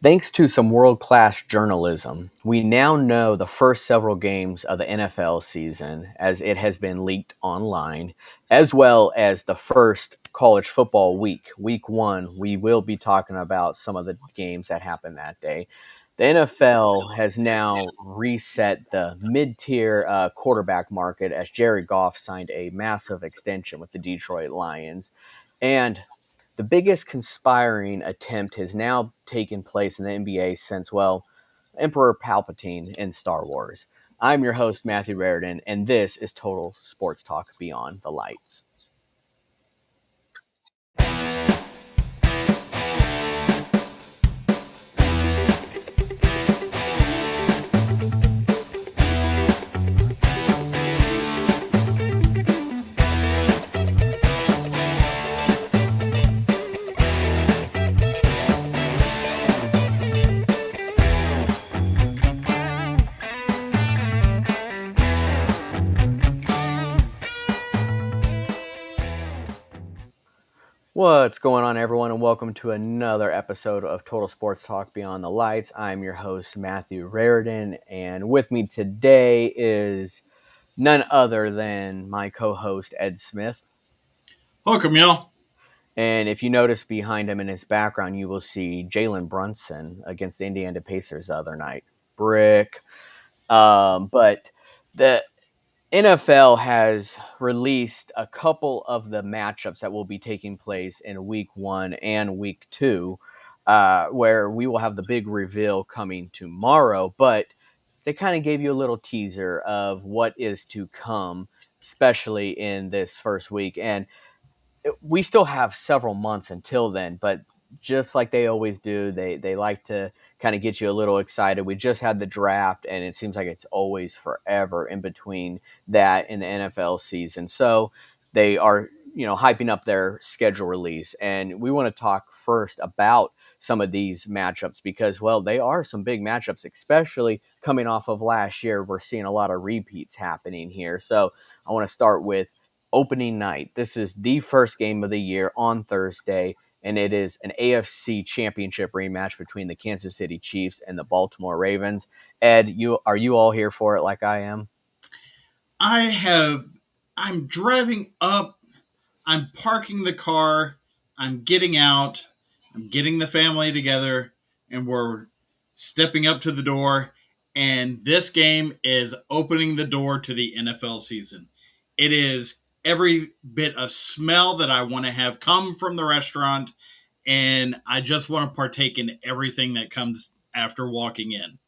Thanks to some world class journalism, we now know the first several games of the NFL season as it has been leaked online, as well as the first college football week, week one. We will be talking about some of the games that happened that day. The NFL has now reset the mid tier quarterback market as Jared Goff signed a massive extension with the Detroit Lions. And the biggest conspiring attempt has now taken place in the NBA since, well, Emperor Palpatine in Star Wars. I'm your host, Matthew Raridan, and this is Total Sports Talk Beyond the Lights. What's going on, everyone, and welcome to another episode of Total Sports Talk Beyond the Lights. I'm your host, Matthew Raridan, and with me today is none other than my co-host, Ed Smith. Welcome, y'all. And if you notice behind him in his background, you will see Jalen Brunson against the Indiana Pacers the other night. Brick. But the NFL has released a couple of the matchups that will be taking place in week one and week two, where we will have the big reveal coming tomorrow. But they kind of gave you a little teaser of what is to come, especially in this first week. And we still have several months until then, but just like they always do, they like to kind of get you a little excited. We just had the draft, and it seems like it's always forever in between that and the NFL season. So they are, hyping up their schedule release, and we want to talk first about some of these matchups because, well, they are some big matchups, especially coming off of last year. We're seeing a lot of repeats happening here. So I want to start with opening night. This is the first game of the year on Thursday, and it is an AFC Championship rematch between the Kansas City Chiefs and the Baltimore Ravens. Ed, are you all here for it like I am? I have. I'm driving up. I'm parking the car. I'm getting out. I'm getting the family together, and we're stepping up to the door. And this game is opening the door to the NFL season. It is every bit of smell that I want to have come from the restaurant, and I just want to partake in everything that comes after walking in.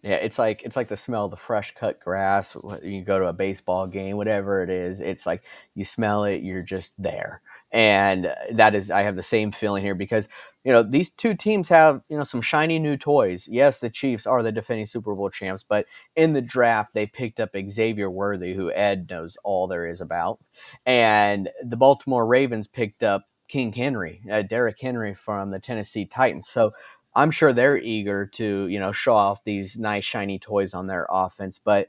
Yeah, it's like the smell of the fresh cut grass. You go to a baseball game, whatever it is. It's like you smell it, you're just there, and that is I have the same feeling here because these two teams have some shiny new toys. Yes, the Chiefs are the defending Super Bowl champs, but in the draft they picked up Xavier Worthy, who Ed knows all there is about, and the Baltimore Ravens picked up King Henry, Derrick Henry from the Tennessee Titans. So I'm sure they're eager to, show off these nice shiny toys on their offense, but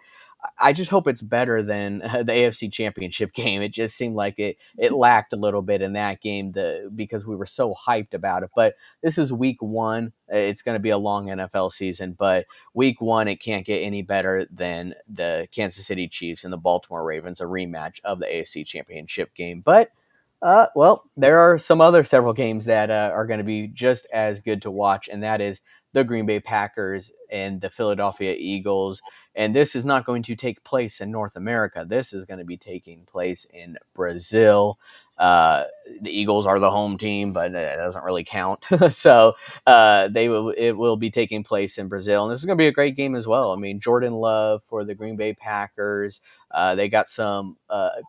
I just hope it's better than the AFC Championship game. It just seemed like it lacked a little bit in that game because we were so hyped about it. But this is week one. It's going to be a long NFL season, but week one it can't get any better than the Kansas City Chiefs and the Baltimore Ravens, a rematch of the AFC Championship game. But well, there are some other several games that are going to be just as good to watch, and that is the Green Bay Packers and the Philadelphia Eagles. And this is not going to take place in North America. This is going to be taking place in Brazil. The Eagles are the home team, but it doesn't really count. So it will be taking place in Brazil, and this is going to be a great game as well. I mean, Jordan Love for the Green Bay Packers. They got some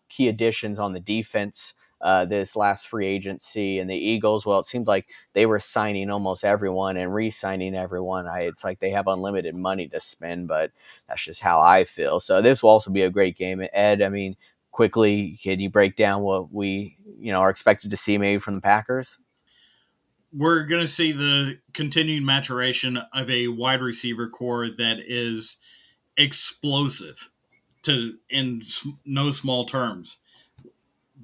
key additions on the defense this last free agency, and the Eagles, well, it seemed like they were signing almost everyone and re-signing everyone. It's like they have unlimited money to spend, but that's just how I feel. So this will also be a great game. Ed, I mean, quickly, can you break down what we are expected to see maybe from the Packers? We're going to see the continued maturation of a wide receiver core that is explosive to in no small terms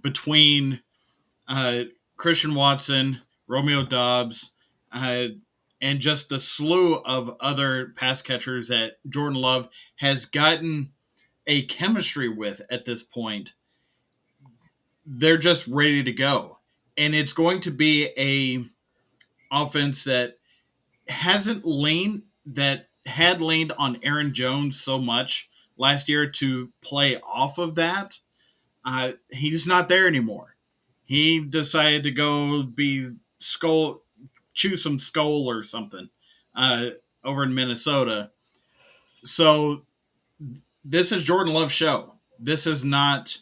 between uh, Christian Watson, Romeo Dobbs, uh, and just the slew of other pass catchers that Jordan Love has gotten a chemistry with at this point, they're just ready to go. And it's going to be a offense that hasn't leaned that had leaned on Aaron Jones so much last year to play off of that. He's not there anymore. He decided to go be skull, chew some skull or something uh, over in Minnesota. So this is Jordan Love's show. This is not,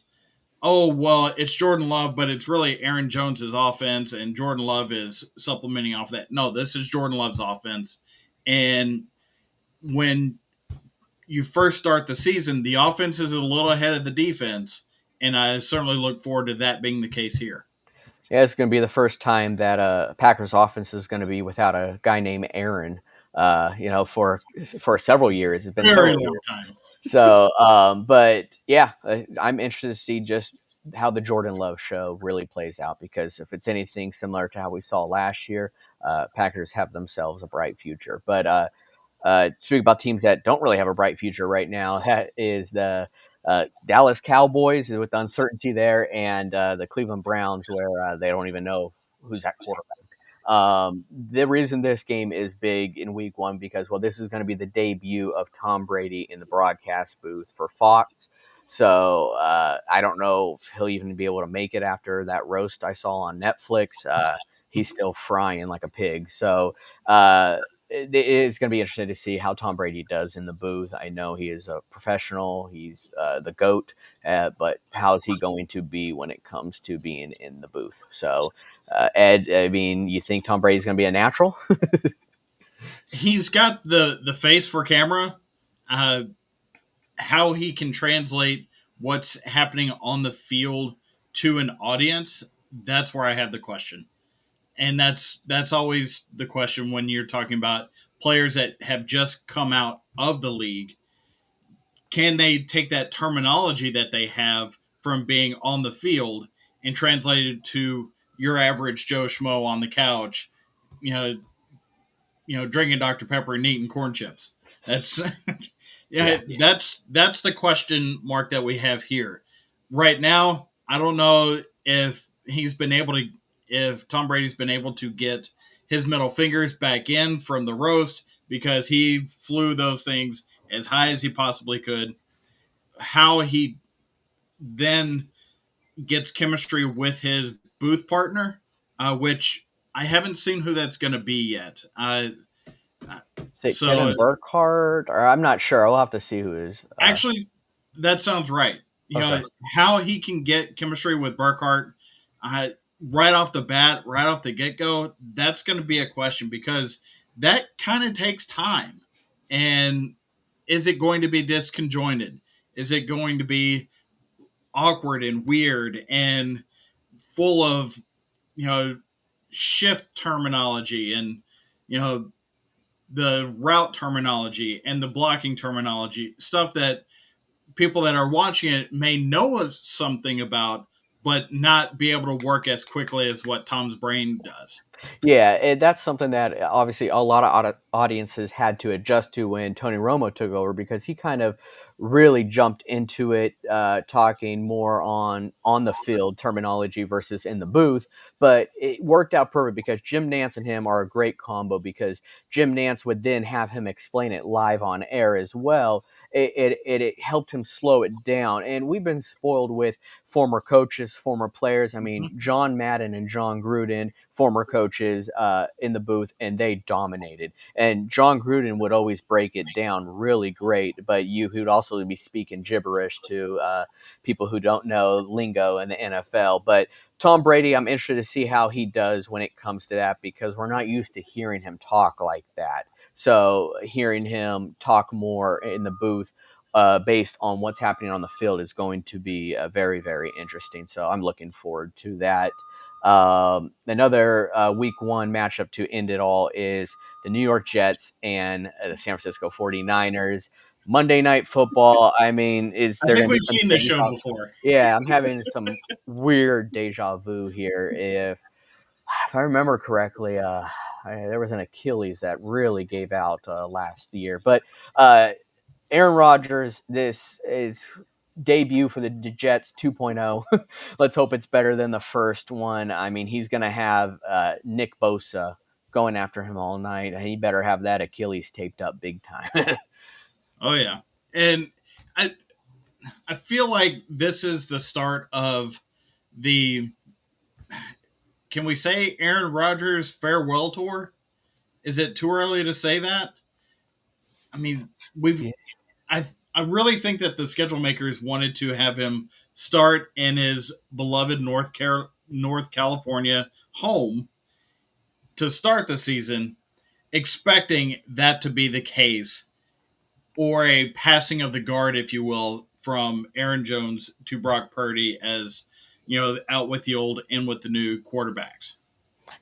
oh, well, it's Jordan Love, but it's really Aaron Jones's offense, and Jordan Love is supplementing off that. No, this is Jordan Love's offense. And when you first start the season, the offense is a little ahead of the defense, and I certainly look forward to that being the case here. Yeah, it's going to be the first time that Packers offense is going to be without a guy named Aaron. For several years, it's been Very several long years. time. So, but yeah, I'm interested to see just how the Jordan Love show really plays out, because if it's anything similar to how we saw last year, Packers have themselves a bright future. But speaking about teams that don't really have a bright future right now, that is the Dallas Cowboys with the uncertainty there, and the Cleveland Browns, where they don't even know who's at quarterback. The reason this game is big in week one, because, well, this is going to be the debut of Tom Brady in the broadcast booth for Fox. So I don't know if he'll even be able to make it after that roast I saw on Netflix. He's still frying like a pig. So it's going to be interesting to see how Tom Brady does in the booth. I know he is a professional. He's the GOAT. But how's he going to be when it comes to being in the booth? So, Ed, I mean, you think Tom Brady's going to be a natural? He's got the face for camera. Uh, how he can translate what's happening on the field to an audience, that's where I have the question. And that's always the question when you're talking about players that have just come out of the league. Can they take that terminology that they have from being on the field and translate it to your average Joe Schmo on the couch, you know, drinking Dr. Pepper and eating corn chips? That's Yeah. yeah, that's the question mark that we have here. Right now, I don't know if Tom Brady's been able to get his middle fingers back in from the roast, because he flew those things as high as he possibly could. How he then gets chemistry with his booth partner, which I haven't seen who that's going to be yet. Is it So Kevin Burkhardt? Or I'm not sure. I'll have to see who is. actually, that sounds right. Okay. How he can get chemistry with Burkhardt uh, right off the bat, right off the get go, that's going to be a question, because that kind of takes time. And is it going to be disconjointed? Is it going to be awkward and weird and full of, you know, shift terminology and, you know, the route terminology and the blocking terminology, stuff that people that are watching it may know something about, but not be able to work as quickly as what Tom's brain does. Yeah, that's something that obviously a lot of audiences had to adjust to when Tony Romo took over, because he kind of really jumped into it, talking more on the field terminology versus in the booth. But it worked out perfect, because Jim Nance and him are a great combo, because Jim Nance would then have him explain it live on air as well. It helped him slow it down, and we've been spoiled with former coaches, former players. I mean, Mhm. John Madden and John Gruden, former coaches in the booth, and they dominated. And John Gruden would always break it down really great, but you would also be speaking gibberish to people who don't know lingo in the NFL. But Tom Brady, I'm interested to see how he does when it comes to that, because we're not used to hearing him talk like that. So hearing him talk more in the booth, based on what's happening on the field, is going to be very, very interesting. So I'm looking forward to that. Another week one matchup to end it all is the New York Jets and the San Francisco 49ers. Monday Night Football. I mean, is I there think going to we've be some seen this show deja? before. Yeah, I'm having some weird deja vu here. If I remember correctly, there was an Achilles that really gave out last year. But uh, Aaron Rodgers, this is debut for the Jets 2.0. Let's hope it's better than the first one. I mean, he's going to have Nick Bosa going after him all night. He better have that Achilles taped up big time. Oh yeah, and I I feel like this is the start of the, can we say, Aaron Rodgers farewell tour? Is it too early to say that? I mean, we've Yeah. I really think that the schedule makers wanted to have him start in his beloved North California home to start the season, expecting that to be the case, or a passing of the guard, if you will, from Aaron Jones to Brock Purdy, as out with the old, in with the new quarterbacks.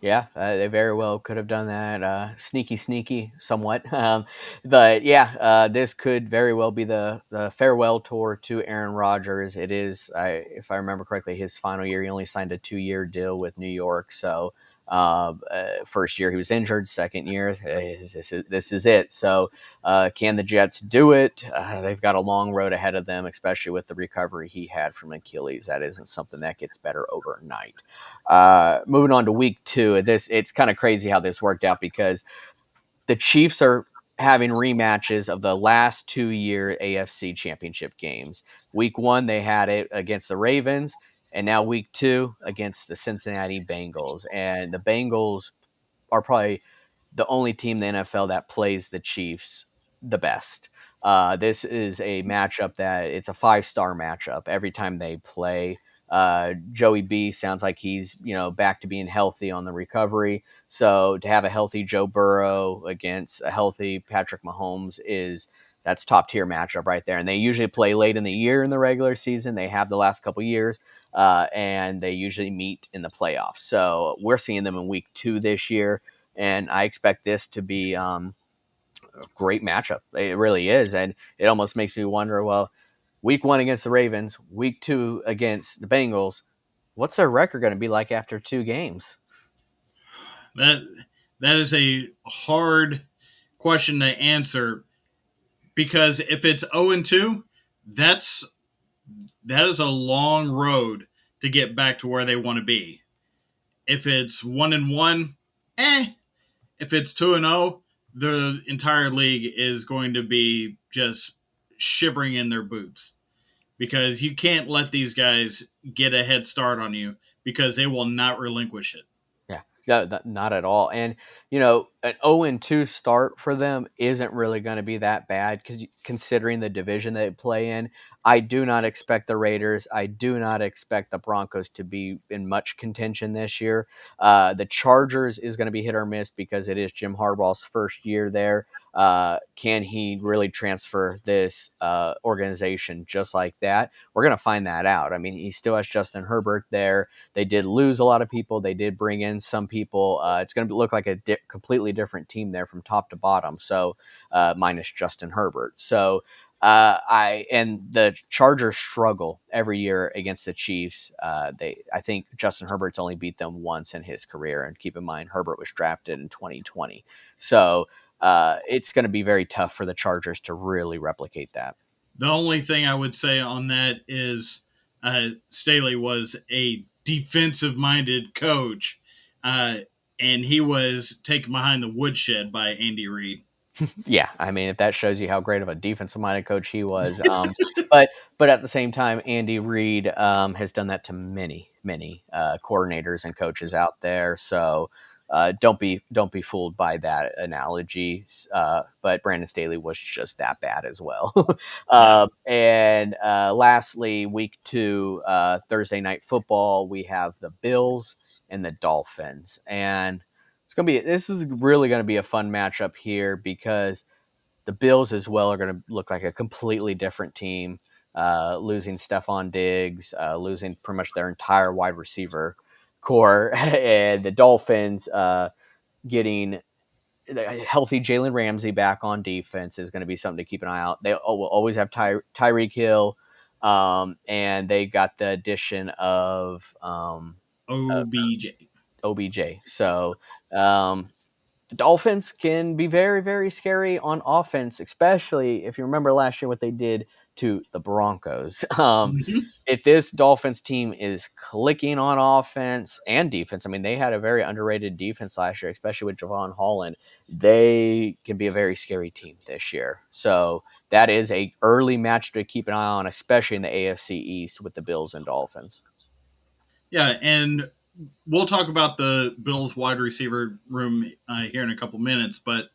Yeah, they very well could have done that. Sneaky, sneaky, somewhat. But yeah, this could very well be the farewell tour to Aaron Rodgers. It is, if I remember correctly, his final year. He only signed a 2-year deal with New York. So first year he was injured. Second year, this is it. So can the Jets do it? They've got a long road ahead of them, especially with the recovery he had from Achilles. That isn't something that gets better overnight. Moving on to week two, it's kind of crazy how this worked out because the Chiefs are having rematches of the last 2-year AFC championship games. Week one, they had it against the Ravens, and now week two against the Cincinnati Bengals. And the Bengals are probably the only team in the NFL that plays the Chiefs the best. This is a matchup that it's a 5-star matchup every time they play. Joey B sounds like he's back to being healthy on the recovery. So to have a healthy Joe Burrow against a healthy Patrick Mahomes that's top tier matchup right there. And they usually play late in the year in the regular season. They have the last couple years, and they usually meet in the playoffs. So we're seeing them in week two this year, and I expect this to be a great matchup. It really is, and it almost makes me wonder. Well, week one against the Ravens, week two against the Bengals. What's their record going to be like after 2 games? That that is a hard question to answer, because if it's 0-2, that's that is a long road to get back to where they want to be. If it's 1-1, eh. If it's 2-0, the entire league is going to be just shivering in their boots, because you can't let these guys get a head start on you, because they will not relinquish it. Yeah, no, not at all. And an 0-2 start for them isn't really going to be that bad because considering the division they play in, I do not expect the Raiders. I do not expect the Broncos to be in much contention this year. The Chargers is going to be hit or miss because it is Jim Harbaugh's first year there. Can he really transfer this organization just like that? We're going to find that out. I mean, he still has Justin Herbert there. They did lose a lot of people. They did bring in some people. It's going to look like a completely different team there from top to bottom. So minus Justin Herbert. So and the Chargers struggle every year against the Chiefs. I think Justin Herbert's only beat them once in his career, and keep in mind Herbert was drafted in 2020. So it's going to be very tough for the Chargers to really replicate that. The only thing I would say on that is, Staley was a defensive minded coach, uh, and he was taken behind the woodshed by Andy Reid. Yeah, I mean, if that shows you how great of a defensive-minded coach he was, but at the same time, Andy Reid has done that to many, many coordinators and coaches out there. So don't be fooled by that analogy. But Brandon Staley was just that bad as well. Yeah. And lastly, week two, Thursday night football, we have the Bills and the Dolphins, and this is really gonna be a fun matchup here because the Bills as well are gonna look like a completely different team, losing Stephon Diggs, losing pretty much their entire wide receiver core, and the Dolphins getting healthy Jalen Ramsey back on defense is going to be something to keep an eye out. They will always have Tyreek Hill, and they got the addition of OBJ. OBJ. So um, Dolphins can be very, very scary on offense, especially if you remember last year what they did to the Broncos. Mhm. If this Dolphins team is clicking on offense and defense, I mean, they had a very underrated defense last year, especially with Javon Holland. They can be a very scary team this year. So that is a early match to keep an eye on, especially in the AFC East with the Bills and Dolphins. Yeah, and we'll talk about the Bills wide receiver room here in a couple minutes. But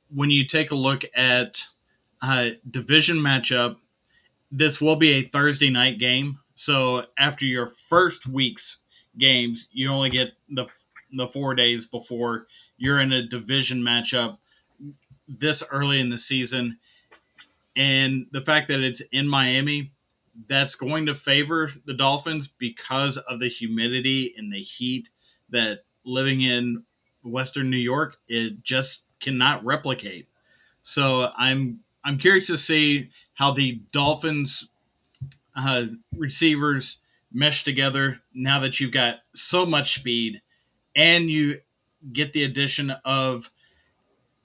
when you take a look at division matchup, this will be a Thursday night game. So after your first week's games, you only get the 4 days before you're in a division matchup this early in the season. And the fact that it's in Miami, that's going to favor the Dolphins because of the humidity and the heat that living in Western New York it just cannot replicate. So I'm curious to see how the Dolphins receivers mesh together now that you've got so much speed and you get the addition of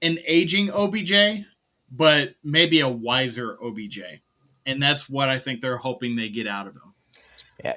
an aging OBJ, but maybe a wiser OBJ. And that's what I think they're hoping they get out of him. Yeah,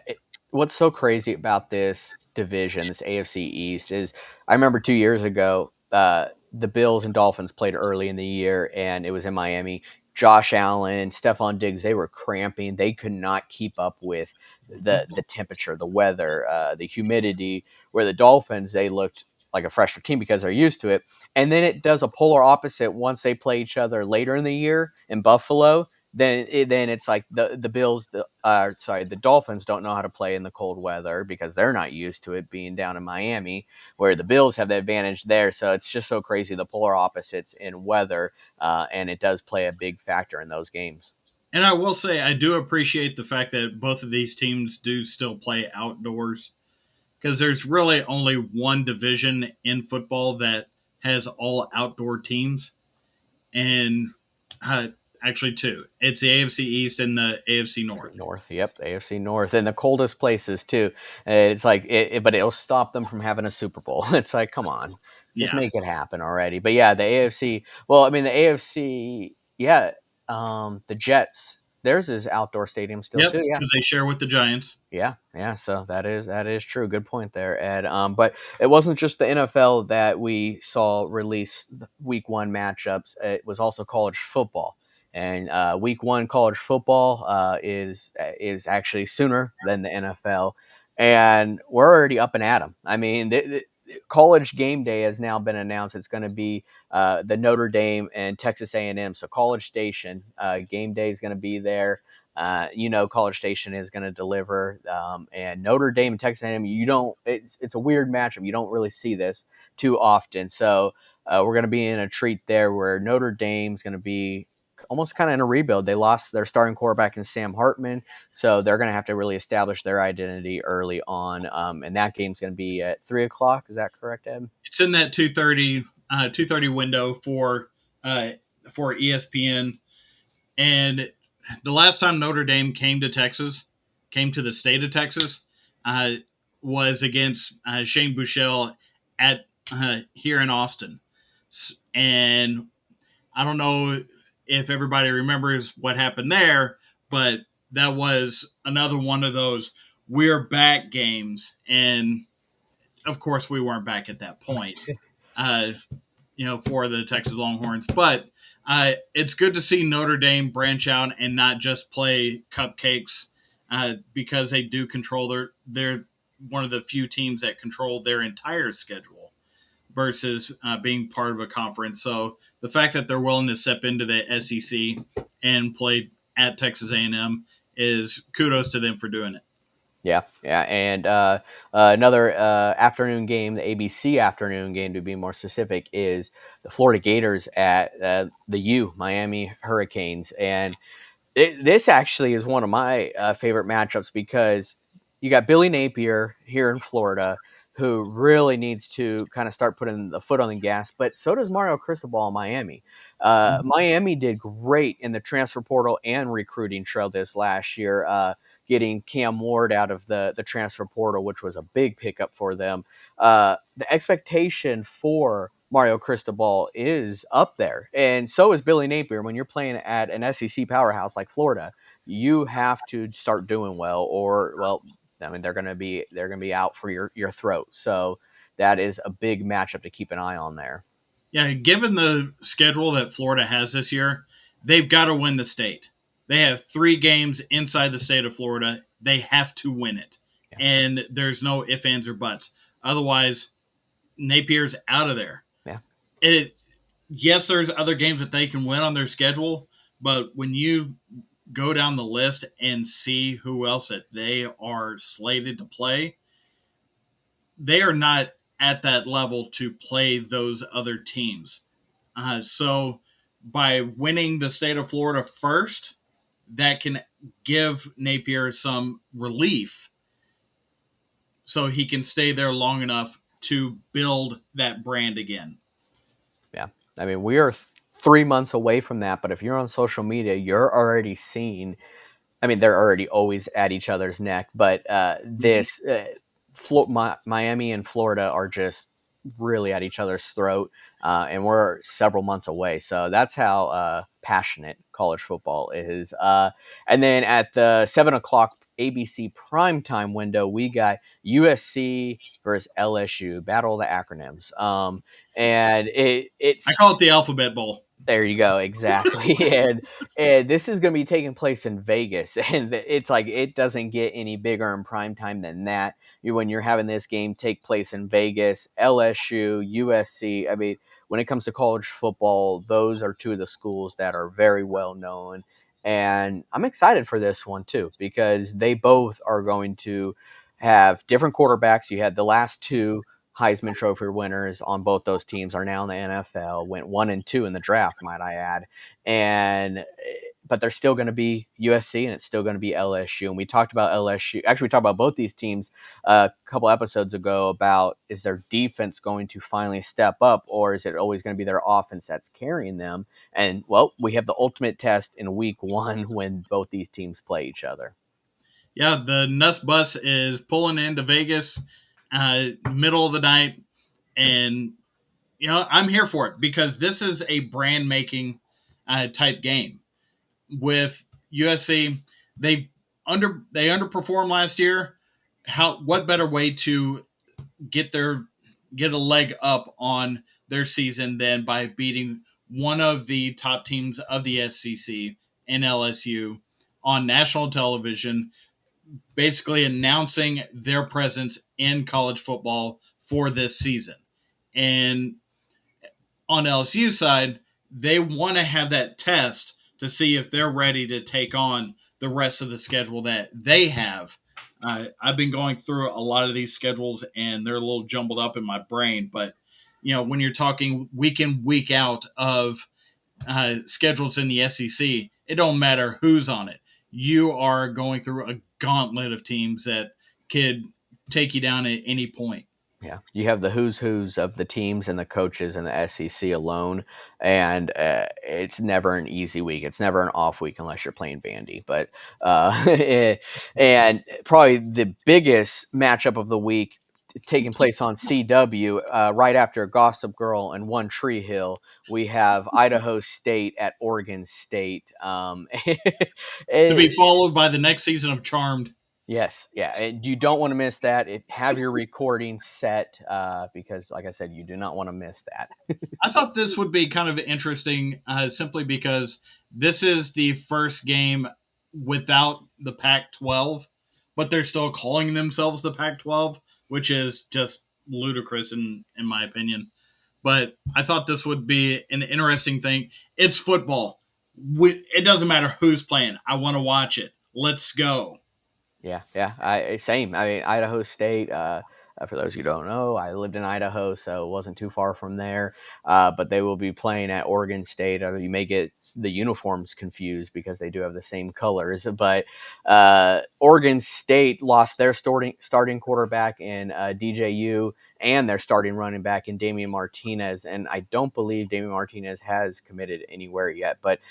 what's so crazy about this division, this AFC East, is I remember 2 years ago, the Bills and Dolphins played early in the year, and it was in Miami. Josh Allen, Stephon Diggs, they were cramping. They could not keep up with the temperature, the weather, the humidity. Where the Dolphins, they looked like a fresher team because they're used to it. And then it does a polar opposite once they play each other later in the year in Buffalo. Then it's like the Bills, the Dolphins don't know how to play in the cold weather because they're not used to it being down in Miami, where the Bills have the advantage there. So it's just so crazy the polar opposites in weather, and it does play a big factor in those games. And I will say, I do appreciate the fact that both of these teams do still play outdoors because there's really only one division in football that has all outdoor teams. And uh, actually, two. It's the AFC East and the AFC North. North, yep, AFC North, and the coldest places too. It's like, but it'll stop them from having a Super Bowl. It's like, come on, just Yeah. make it happen already. But yeah, the AFC. Well, I mean, the AFC, yeah, the Jets. Theirs is outdoor stadium still Yep. too. Yeah, Because they share with the Giants. yeah, yeah. So that is true. Good point there, Ed. But it wasn't just the NFL that we saw release Week One matchups. It was also college football, and Week One college football is actually sooner than the NFL, and we're already up and at 'em. I mean, college game day has now been announced. It's going to be the Notre Dame and Texas A&M. So College Station game day is going to be there. College Station is going to deliver, and Notre Dame and Texas A&M. You don't. It's a weird matchup. You don't really see this too often. So we're going to be in a treat there, where Notre Dame's going to be almost kind of in a rebuild. They lost their starting quarterback in Sam Hartman, so they're going to have to really establish their identity early on. And that game's going to be at 3 o'clock. Is that correct, Ed? It's in that 2:30 window uh, for ESPN. And the last time Notre Dame came to the state of Texas, uh, was against Shane Buechele at here in Austin. And I don't know if everybody remembers what happened there, but that was another one of those we're back games. And of course, we weren't back at that point. Uh, for the Texas Longhorns. But it's good to see Notre Dame branch out and not just play cupcakes, because they do control they're one of the few teams that control their entire schedule versus being part of a conference. So the fact that they're willing to step into the SEC and play at Texas A&M is kudos to them for doing it. Yeah, yeah, and another afternoon game, the ABC afternoon game to be more specific, is the Florida Gators at the Miami Hurricanes, and this actually is one of my favorite matchups because you got Billy Napier here in Florida, who really needs to kind of start putting the foot on the gas, but so does Mario Cristobal in Miami. Miami did great in the transfer portal and recruiting trail this last year, getting Cam Ward out of the transfer portal, which was a big pickup for them. The expectation for Mario Cristobal is up there, and so is Billy Napier. When you're playing at an SEC powerhouse like Florida, you have to start doing well, or well, I mean they're gonna be out for your throat. So that is a big matchup to keep an eye on there. Yeah, given the schedule that Florida has this year, they've got to win the state. They have 3 games inside the state of Florida. They have to win it. Yeah, And there's no ifs, ands, or buts. Otherwise, Napier's out of there. yeah, It Yes, there's other games that they can win on their schedule, but when you go down the list and see who else that they are slated to play, they are not at that level to play those other teams. So by winning the state of Florida first, that can give Napier some relief so he can stay there long enough to build that brand again. yeah. I mean, we are 3 months away from that, but if you're on social media, you're already seeing. I mean, they're already always at each other's neck, but Miami and Florida are just really at each other's throat, and we're several months away. So that's how passionate college football is. And then at the 7 o'clock ABC primetime window, we got USC versus LSU, battle of the acronyms. And I it's call it the Alphabet Bowl. there you go, exactly. And this is going to be taking place in Vegas, and it's like it doesn't get any bigger in prime time than that. When you're having this game take place in Vegas, LSU, USC. I mean, when it comes to college football, those are two of the schools that are very well known, and I'm excited for this one too because they both are going to have different quarterbacks. You had the last two Heisman Trophy winners on both those teams are now in the NFL. Went 1-2 in the draft, might I add, and but they're still going to be USC and it's still going to be LSU. And we talked about LSU. Actually, we talked about both these teams a couple episodes ago about is their defense going to finally step up or is it always going to be their offense that's carrying them? And well, we have the ultimate test in week 1 when both these teams play each other. Yeah, the Nuss Bus is pulling into Vegas, middle of the night, and I'm here for it because this is a brand making type game. With USC, they they underperformed last year. What better way to get their get a leg up on their season than by beating one of the top teams of the SEC and LSU on national television, basically announcing their presence in college football for this season. And on LSU side, they want to have that test to see if they're ready to take on the rest of the schedule that they have. I've been going through a lot of these schedules and they're a little jumbled up in my brain, but when you're talking week in week out of schedules in the SEC, it don't matter who's on it. You are going through a gauntlet of teams that could take you down at any point. Yeah, you have the who's of the teams and the coaches in the SEC alone, and it's never an easy week. It's never an off week unless you're playing bandy. But and probably the biggest matchup of the week taking place on CW right after Gossip Girl and One Tree Hill. We have Idaho State at Oregon State. To be it, followed by the next season of Charmed. Yes, yeah, and you don't want to miss that. Have your recording set because, like I said, you do not want to miss that. I thought this would be kind of interesting simply because this is the first game without the Pac 12, but they're still calling themselves the Pac 12, which is just ludicrous in my opinion. But I thought this would be an interesting thing. It's football. It doesn't matter who's playing. I want to watch it. Let's go. Yeah, yeah, same. I mean, Idaho State. For those who don't know, I lived in Idaho, so it wasn't too far from there. But they will be playing at Oregon State. You may get the uniforms confused because they do have the same colors. But Oregon State lost their starting quarterback in DJU and their starting running back in Damian Martinez. And I don't believe Damian Martinez has committed anywhere yet, but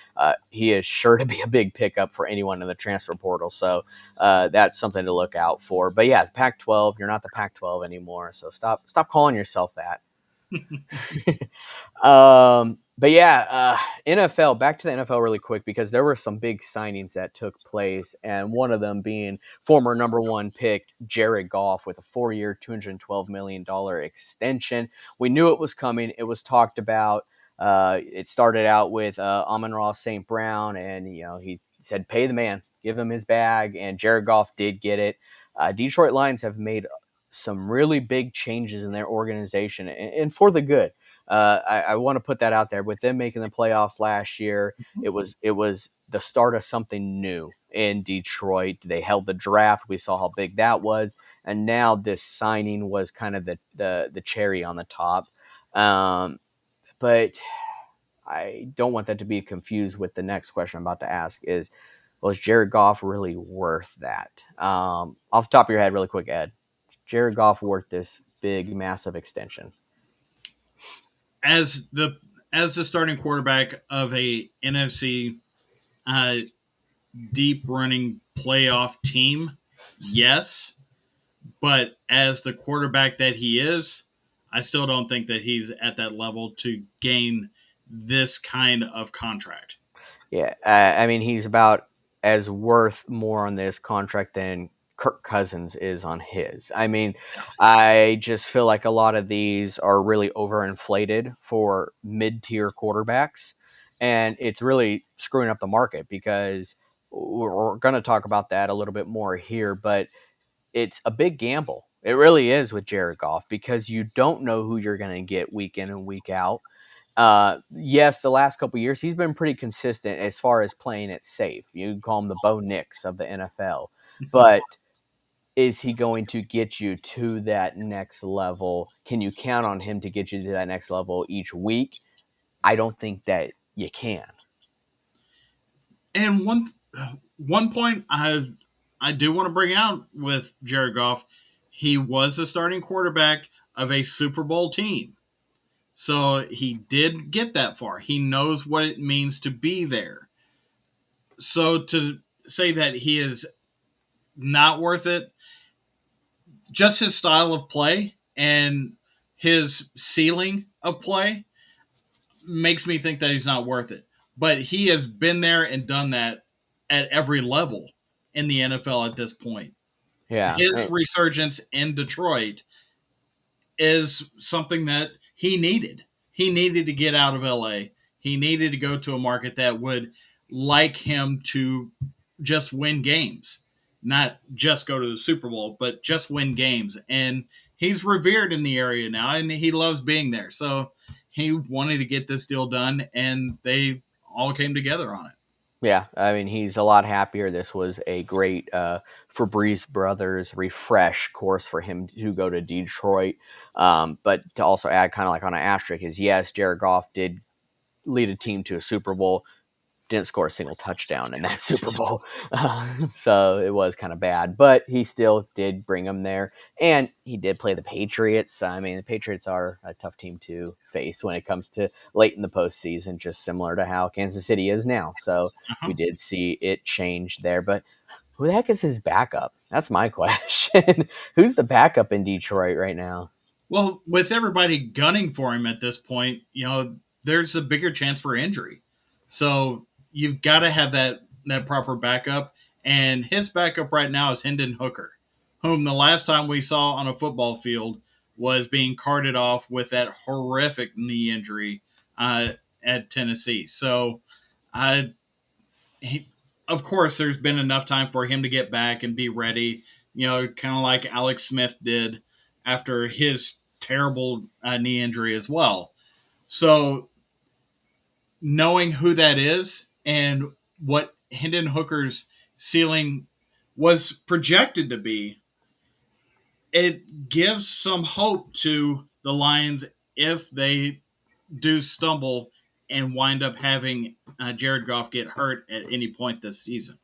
he is sure to be a big pickup for anyone in the transfer portal. So that's something to look out for. But yeah, Pac-12, you're not the Pac-12 anymore, so stop calling yourself that. But yeah, NFL. Back to the NFL really quick because there were some big signings that took place, and one of them being former number one pick Jared Goff with a 4-year, $212 million extension. We knew it was coming. It was talked about. It started out with Amon-Ra St. Brown, and he said, "Pay the man, give him his bag," and Jared Goff did get it. Detroit Lions have made some really big changes in their organization, and for the good. I want to put that out there. With them making the playoffs last year, it was the start of something new in Detroit. They held the draft. We saw how big that was, and now this signing was kind of the cherry on the top. But I don't want that to be confused with the next question I'm about to ask. Was Jared Goff really worth that? Off the top of your head, really quick, Ed, is Jared Goff worth this big, massive extension? As the starting quarterback of a NFC uh, deep running playoff team, yes. But as the quarterback that he is, I still don't think that he's at that level to gain this kind of contract. Yeah, I mean, he's about as worth more on this contract than Kirk Cousins is on his. I mean, I just feel like a lot of these are really overinflated for mid-tier quarterbacks, and it's really screwing up the market because we're going to talk about that a little bit more here, but it's a big gamble. It really is with Jared Goff because you don't know who you're going to get week in and week out. Yes, the last couple years he's been pretty consistent as far as playing it safe. You can call him the Bo Nix of the NFL, but is he going to get you to that next level? Can you count on him to get you to that next level each week? I don't think that you can. And one point I do want to bring out with Jared Goff, he was the starting quarterback of a Super Bowl team. So he did get that far. He knows what it means to be there. So to say that he is not worth it, just his style of play and his ceiling of play makes me think that he's not worth it. But he has been there and done that at every level in the NFL at this point. Yeah. His resurgence in Detroit is something that he needed. He needed to get out of LA. He needed to go to a market that would like him to just win games, not just go to the Super Bowl, but just win games. And he's revered in the area now, and he loves being there. So he wanted to get this deal done, and they all came together on it. Yeah, I mean, he's a lot happier. This was a great Fabrice Brothers refresh course for him to go to Detroit. But to also add, kind of like on an asterisk, is yes, Jared Goff did lead a team to a Super Bowl, didn't score a single touchdown in that Super Bowl. So it was kind of bad, but he still did bring them there. And he did play the Patriots. I mean, the Patriots are a tough team to face when it comes to late in the postseason, just similar to how Kansas City is now. So Uh-huh. we did see it change there. But who the heck is his backup? That's my question. Who's the backup in Detroit right now? Well, with everybody gunning for him at this point, there's a bigger chance for injury. So you've got to have that proper backup. And his backup right now is Hendon Hooker, whom the last time we saw on a football field was being carted off with that horrific knee injury at Tennessee. So, I, he, of course, there's been enough time for him to get back and be ready. Kind of like Alex Smith did after his terrible knee injury as well. So knowing who that is and what Hendon Hooker's ceiling was projected to be, it gives some hope to the Lions if they do stumble and wind up having Jared Goff get hurt at any point this season.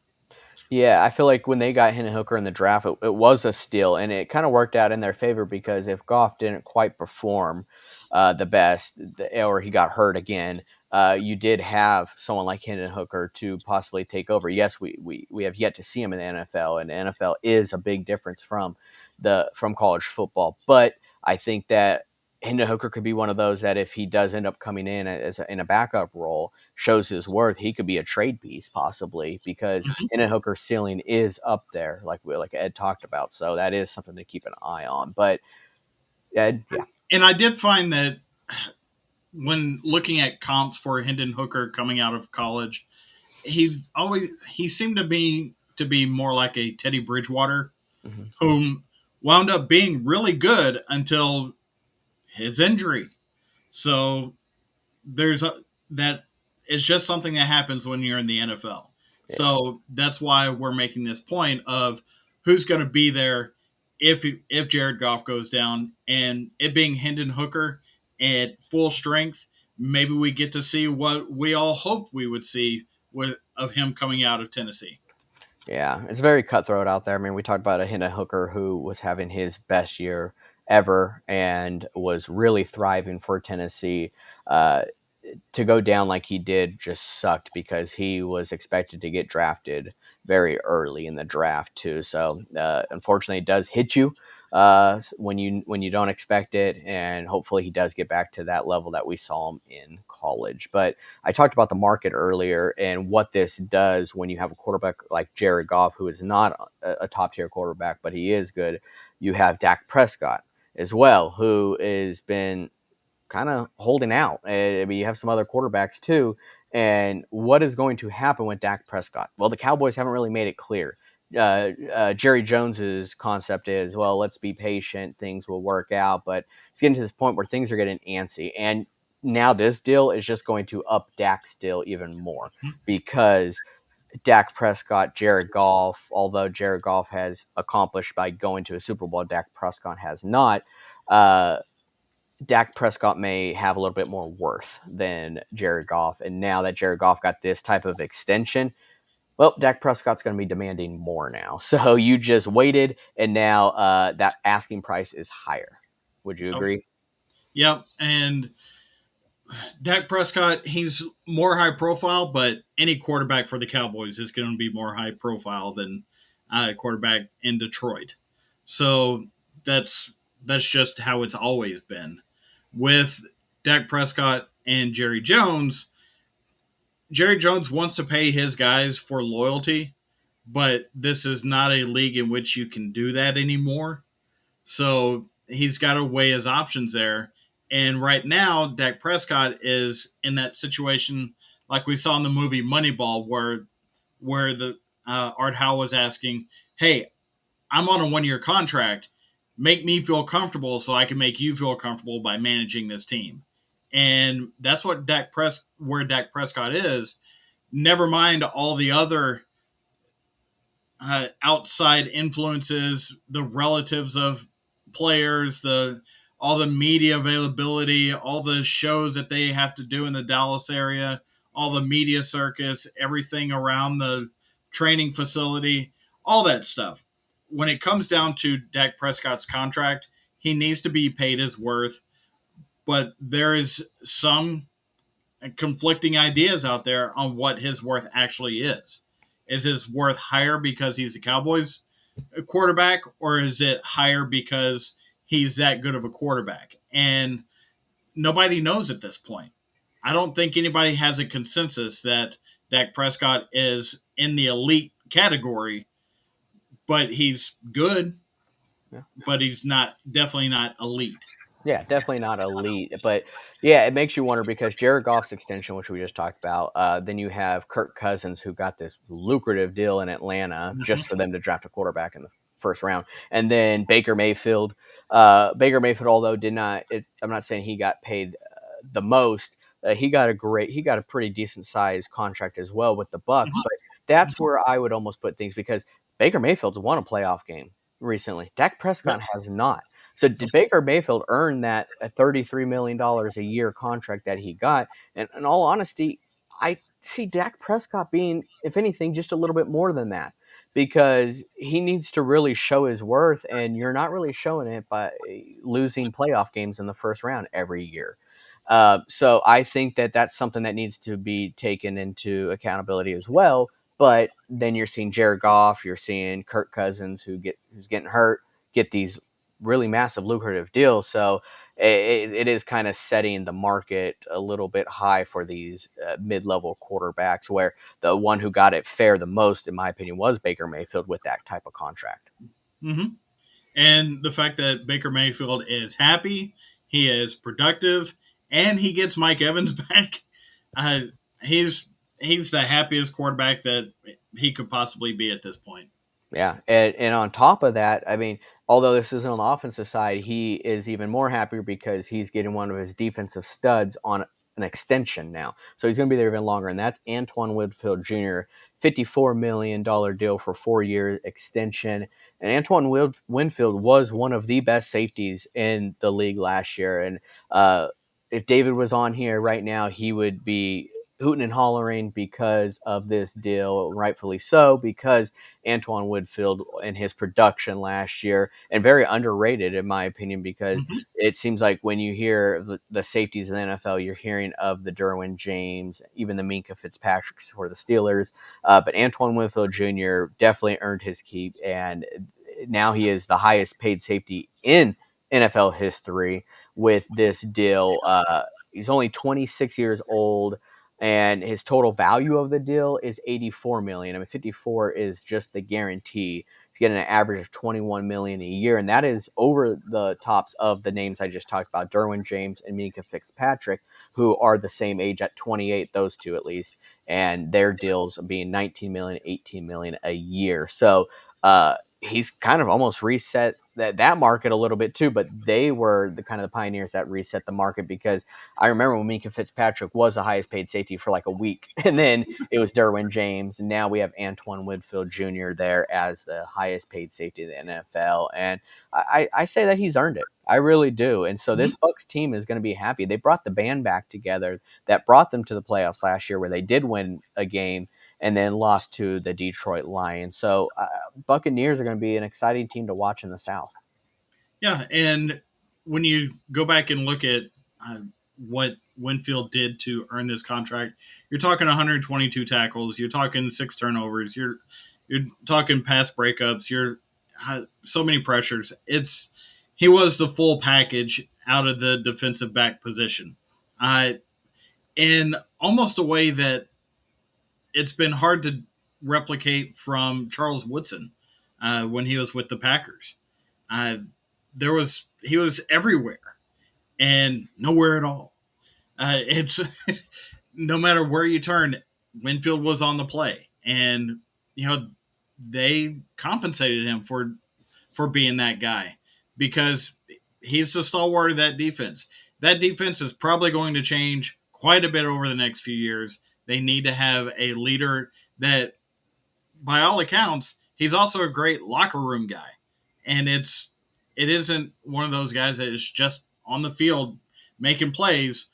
Yeah, I feel like when they got Hendon Hooker in the draft, it was a steal, and it kind of worked out in their favor because if Goff didn't quite perform the best, or he got hurt again, you did have someone like Hendon Hooker to possibly take over. Yes, we have yet to see him in the NFL, and the NFL is a big difference from college football. But I think that Hendon Hooker could be one of those that if he does end up coming in in a backup role, shows his worth, he could be a trade piece possibly because Mhm. Hendon Hooker's ceiling is up there, like Ed talked about. So that is something to keep an eye on. But Ed, yeah. And I did find that when looking at comps for Hendon Hooker coming out of college, he seemed to be more like a Teddy Bridgewater, Hmm. whom wound up being really good until his injury. So there's a, that it's just something that happens when you're in the NFL. Yeah. So that's why we're making this point of who's going to be there if Jared Goff goes down, and it being Hendon Hooker at full strength. Maybe we get to see what we all hoped we would see with of him coming out of Tennessee. Yeah, it's very cutthroat out there. I mean, we talked about a Hendon Hooker who was having his best year ever and was really thriving for Tennessee. Uh, to go down like he did just sucked because he was expected to get drafted very early in the draft too. So unfortunately, it does hit you when you don't expect it, and hopefully he does get back to that level that we saw him in college. But I talked about the market earlier and what this does when you have a quarterback like Jared Goff, who is not a top tier quarterback, but he is good. You have Dak Prescott as well, who has been kind of holding out. I mean, you have some other quarterbacks too. And what is going to happen with Dak Prescott? Well, the Cowboys haven't really made it clear. Jerry Jones's concept is, well, let's be patient, things will work out. But it's getting to this point where things are getting antsy. And now this deal is just going to up Dak's deal even more because Dak Prescott, Jared Goff, although Jared Goff has accomplished by going to a Super Bowl, Dak Prescott has not. Uh, Dak Prescott may have a little bit more worth than Jared Goff. And now that Jared Goff got this type of extension, well, Dak Prescott's going to be demanding more now. So you just waited, and now that asking price is higher. Would you Yep. agree? Yep. And Dak Prescott, he's more high profile, but any quarterback for the Cowboys is going to be more high profile than a quarterback in Detroit. So that's that's just how it's always been. With Dak Prescott and Jerry Jones, Jerry Jones wants to pay his guys for loyalty, but this is not a league in which you can do that anymore. So he's got to weigh his options there. And right now, Dak Prescott is in that situation like we saw in the movie Moneyball, where the Art Howe was asking, "Hey, I'm on a 1 year contract. Make me feel comfortable so I can make you feel comfortable by managing this team." And that's what where Dak Prescott is. Never mind all the other outside influences, the relatives of players, the all the media availability, all the shows that they have to do in the Dallas area, all the media circus, everything around the training facility, all that stuff. When it comes down to Dak Prescott's contract, he needs to be paid his worth, but there is some conflicting ideas out there on what his worth actually is. Is his worth higher because he's a Cowboys quarterback, or is it higher because he's that good of a quarterback? And nobody knows at this point. I don't think anybody has a consensus that Dak Prescott is in the elite category, but he's good, Yeah. but he's not definitely not elite. Yeah, definitely not elite, but yeah, it makes you wonder because Jared Goff's extension, which we just talked about, then you have Kirk Cousins, who got this lucrative deal in Atlanta Mm-hmm. just for them to draft a quarterback in the first round, and then Baker Mayfield. Baker Mayfield, although did not, I'm not saying he got paid the most. He got a pretty decent sized contract as well with the Bucs, but that's where I would almost put things because Baker Mayfield's won a playoff game recently. Dak Prescott Yep. has not. So did Baker Mayfield earn that $33 million a year contract that he got? And in all honesty, I see Dak Prescott being, if anything, just a little bit more than that because he needs to really show his worth, and you're not really showing it by losing playoff games in the first round every year. So I think that that's something that needs to be taken into accountability as well. But then you're seeing Jared Goff, you're seeing Kirk Cousins who's getting hurt, get these really massive lucrative deals. So it is kind of setting the market a little bit high for these mid-level quarterbacks, where the one who got it fair the most, in my opinion, was Baker Mayfield with that type of contract. Mm-hmm. And the fact that Baker Mayfield is happy, he is productive, and he gets Mike Evans back. Uh, he's he's the happiest quarterback that he could possibly be at this point. Yeah, and on top of that, I mean, although this isn't on the offensive side, he is even more happier because he's getting one of his defensive studs on an extension now. So he's going to be there even longer, and that's Antoine Winfield Jr. $54 million deal for 4 year extension. And Winfield was one of the best safeties in the league last year. And if David was on here right now, he would be hooting and hollering because of this deal, rightfully so, because Antoine Winfield and his production last year, and very underrated in my opinion, because Mm-hmm. it seems like when you hear the safeties in the NFL, you're hearing of the Derwin James, even the Minka Fitzpatricks for the Steelers. But Antoine Winfield Jr. definitely earned his keep, and now he is the highest paid safety in NFL history with this deal. He's only 26 years old, and his total value of the deal is 84 million. I mean, 54 is just the guarantee. He's getting an average of 21 million a year, and that is over the tops of the names I just talked about, Derwin James and Minka Fitzpatrick, who are the same age at 28, those two at least, and their deals being 19 million, 18 million a year. So he's kind of almost reset that market a little bit too, but they were the kind of the pioneers that reset the market, because I remember when Minka Fitzpatrick was the highest paid safety for like a week, and then it was Derwin James, and now we have Antoine Winfield Jr. there as the highest paid safety in the NFL, and I say that he's earned it. I really do, and so Mm-hmm. this Bucs team is going to be happy. They brought the band back together that brought them to the playoffs last year, where they did win a game and then lost to the Detroit Lions. So Buccaneers are going to be an exciting team to watch in the South. Yeah, and when you go back and look at uh, what Winfield did to earn this contract, you're talking 122 tackles, you're talking 6 turnovers, you're talking pass breakups, you're so many pressures. It's he was the full package out of the defensive back position, uh, in almost a way that it's been hard to replicate from Charles Woodson when he was with the Packers. Uh, he was everywhere and nowhere at all. It's no matter where you turn, Winfield was on the play, and you know they compensated him for being that guy because he's the stalwart of that defense. That defense is probably going to change quite a bit over the next few years. They need to have a leader that, by all accounts, he's also a great locker room guy, and it isn't one of those guys that is just on the field making plays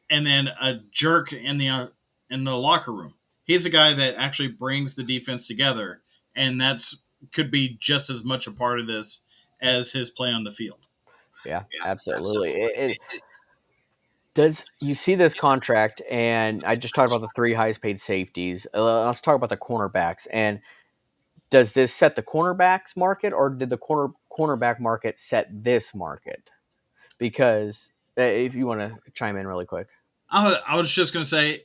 and then a jerk in the locker room. He's a guy that actually brings the defense together, and that's could be just as much a part of this as his play on the field. Yeah, absolutely. Does you see this contract, and I just talked about the three highest paid safeties. Let's talk about the cornerbacks. And does this set the cornerbacks market, or did the cornerback market set this market? Because if you want to chime in really quick. I was just going to say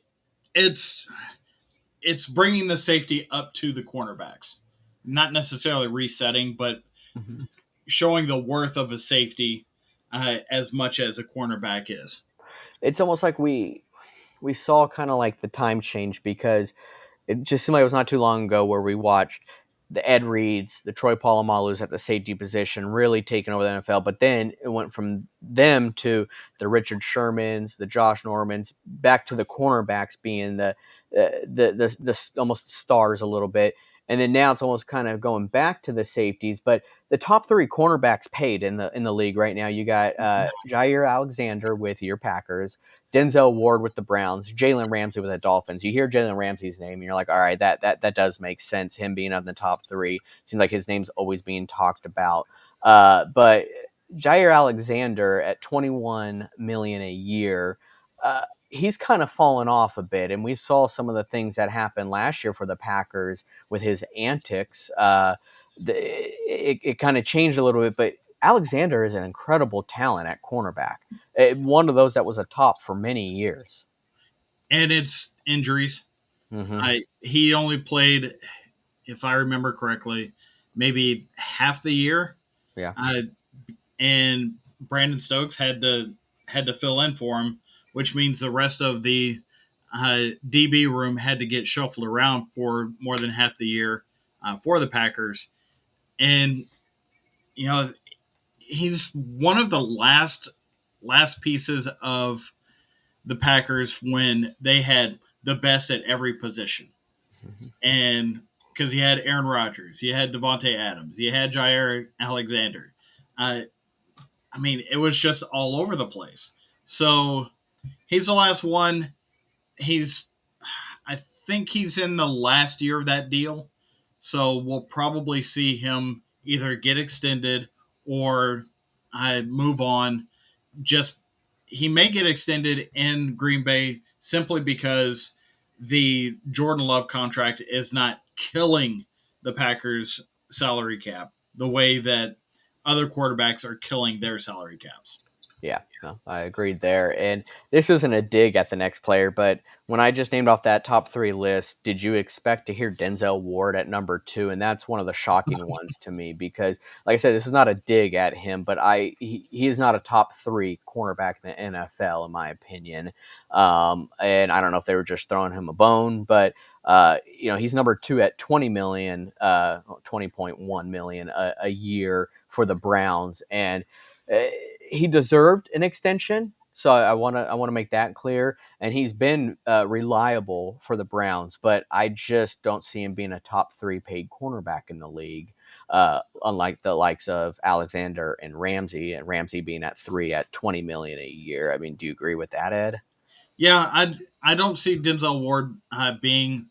it's it's bringing the safety up to the cornerbacks, not necessarily resetting, but Mhm. showing the worth of a safety as much as a cornerback is. It's almost like we saw kind of like the time change, because it just seemed like it was not too long ago where we watched the Ed Reeds, the Troy Polamalu's at the safety position really taking over the NFL. But then it went from them to the Richard Shermans, the Josh Normans, back to the cornerbacks being the almost stars a little bit. And then now it's almost kind of going back to the safeties. But the top three cornerbacks paid in the league right now. You got Jair Alexander with your Packers, Denzel Ward with the Browns, Jalen Ramsey with the Dolphins. You hear Jalen Ramsey's name, and you're like, all right, that does make sense. Him being on the top three seems like his name's always being talked about. But Jair Alexander at 21 million a year, he's kind of fallen off a bit, and we saw some of the things that happened last year for the Packers with his antics. It kind of changed a little bit, but Alexander is an incredible talent at cornerback. One of those that was a top for many years. And it's injuries. Mm-hmm. He only played, if I remember correctly, maybe half the year. Yeah. Uh, and Brandon Stokes had to fill in for him, which means the rest of the DB room had to get shuffled around for more than half the year for the Packers. And you know, he's one of the last pieces of the Packers when they had the best at every position. Mm-hmm. And because you had Aaron Rodgers, you had Devontae Adams, you had Jair Alexander. Uh, I mean, it was just all over the place. So he's the last one. He's, I think he's in the last year of that deal. So we'll probably see him either get extended or move on. Just he may get extended in Green Bay simply because the Jordan Love contract is not killing the Packers salary cap the way that other quarterbacks are killing their salary caps. Yeah, no, I agreed there. And this isn't a dig at the next player, but when I just named off that top three list, did you expect to hear Denzel Ward at number two? And that's one of the shocking ones to me because, like I said, this is not a dig at him, but he is not a top three cornerback in the NFL, in my opinion. And I don't know if they were just throwing him a bone, but he's number two at 20 million, 20.1 million a year for the Browns. And uh, he deserved an extension. So I want to make that clear. And he's been reliable for the Browns, but I just don't see him being a top three paid cornerback in the league. Unlike the likes of Alexander and Ramsey being at three at 20 million a year. I mean, do you agree with that, Ed? Yeah, I don't see Denzel Ward being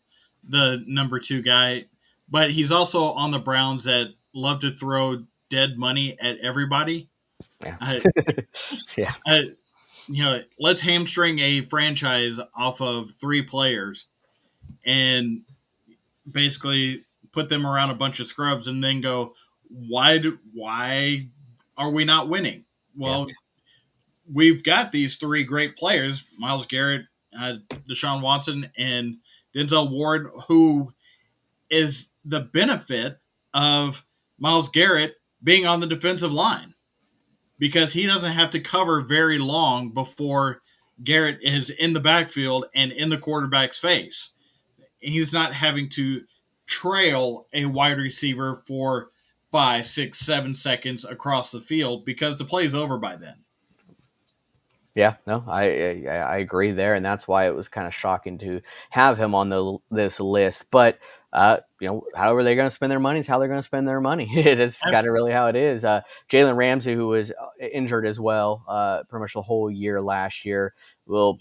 the number two guy, but he's also on the Browns that love to throw dead money at everybody. Yeah. Uh, Yeah. uh, let's hamstring a franchise off of three players and basically put them around a bunch of scrubs and then go, why are we not winning? Yeah. Well, we've got these three great players, Myles Garrett, Deshaun Watson, and Denzel Ward, who is the benefit of Myles Garrett being on the defensive line because he doesn't have to cover very long before Garrett is in the backfield and in the quarterback's face. He's not having to trail a wide receiver for 5, 6, 7 seconds across the field because the play's over by then. Yeah, no, I agree there, and that's why it was kind of shocking to have him on this list. But however they're going to spend their money is how they're going to spend their money. It is kind of really how it is. Jalen Ramsey, who was injured as well, pretty much the whole year last year, will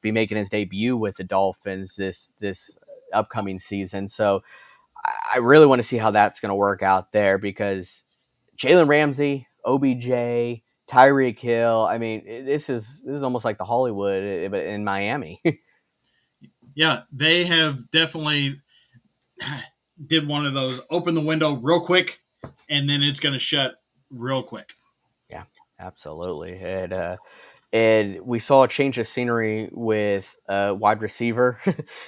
be making his debut with the Dolphins this upcoming season. So I really want to see how that's going to work out there because Jalen Ramsey, OBJ, Tyreek Hill. I mean, this is almost like the Hollywood, but in Miami. Yeah, they have definitely did one of those open the window real quick and then it's going to shut real quick. Yeah, absolutely. And we saw a change of scenery with wide receiver.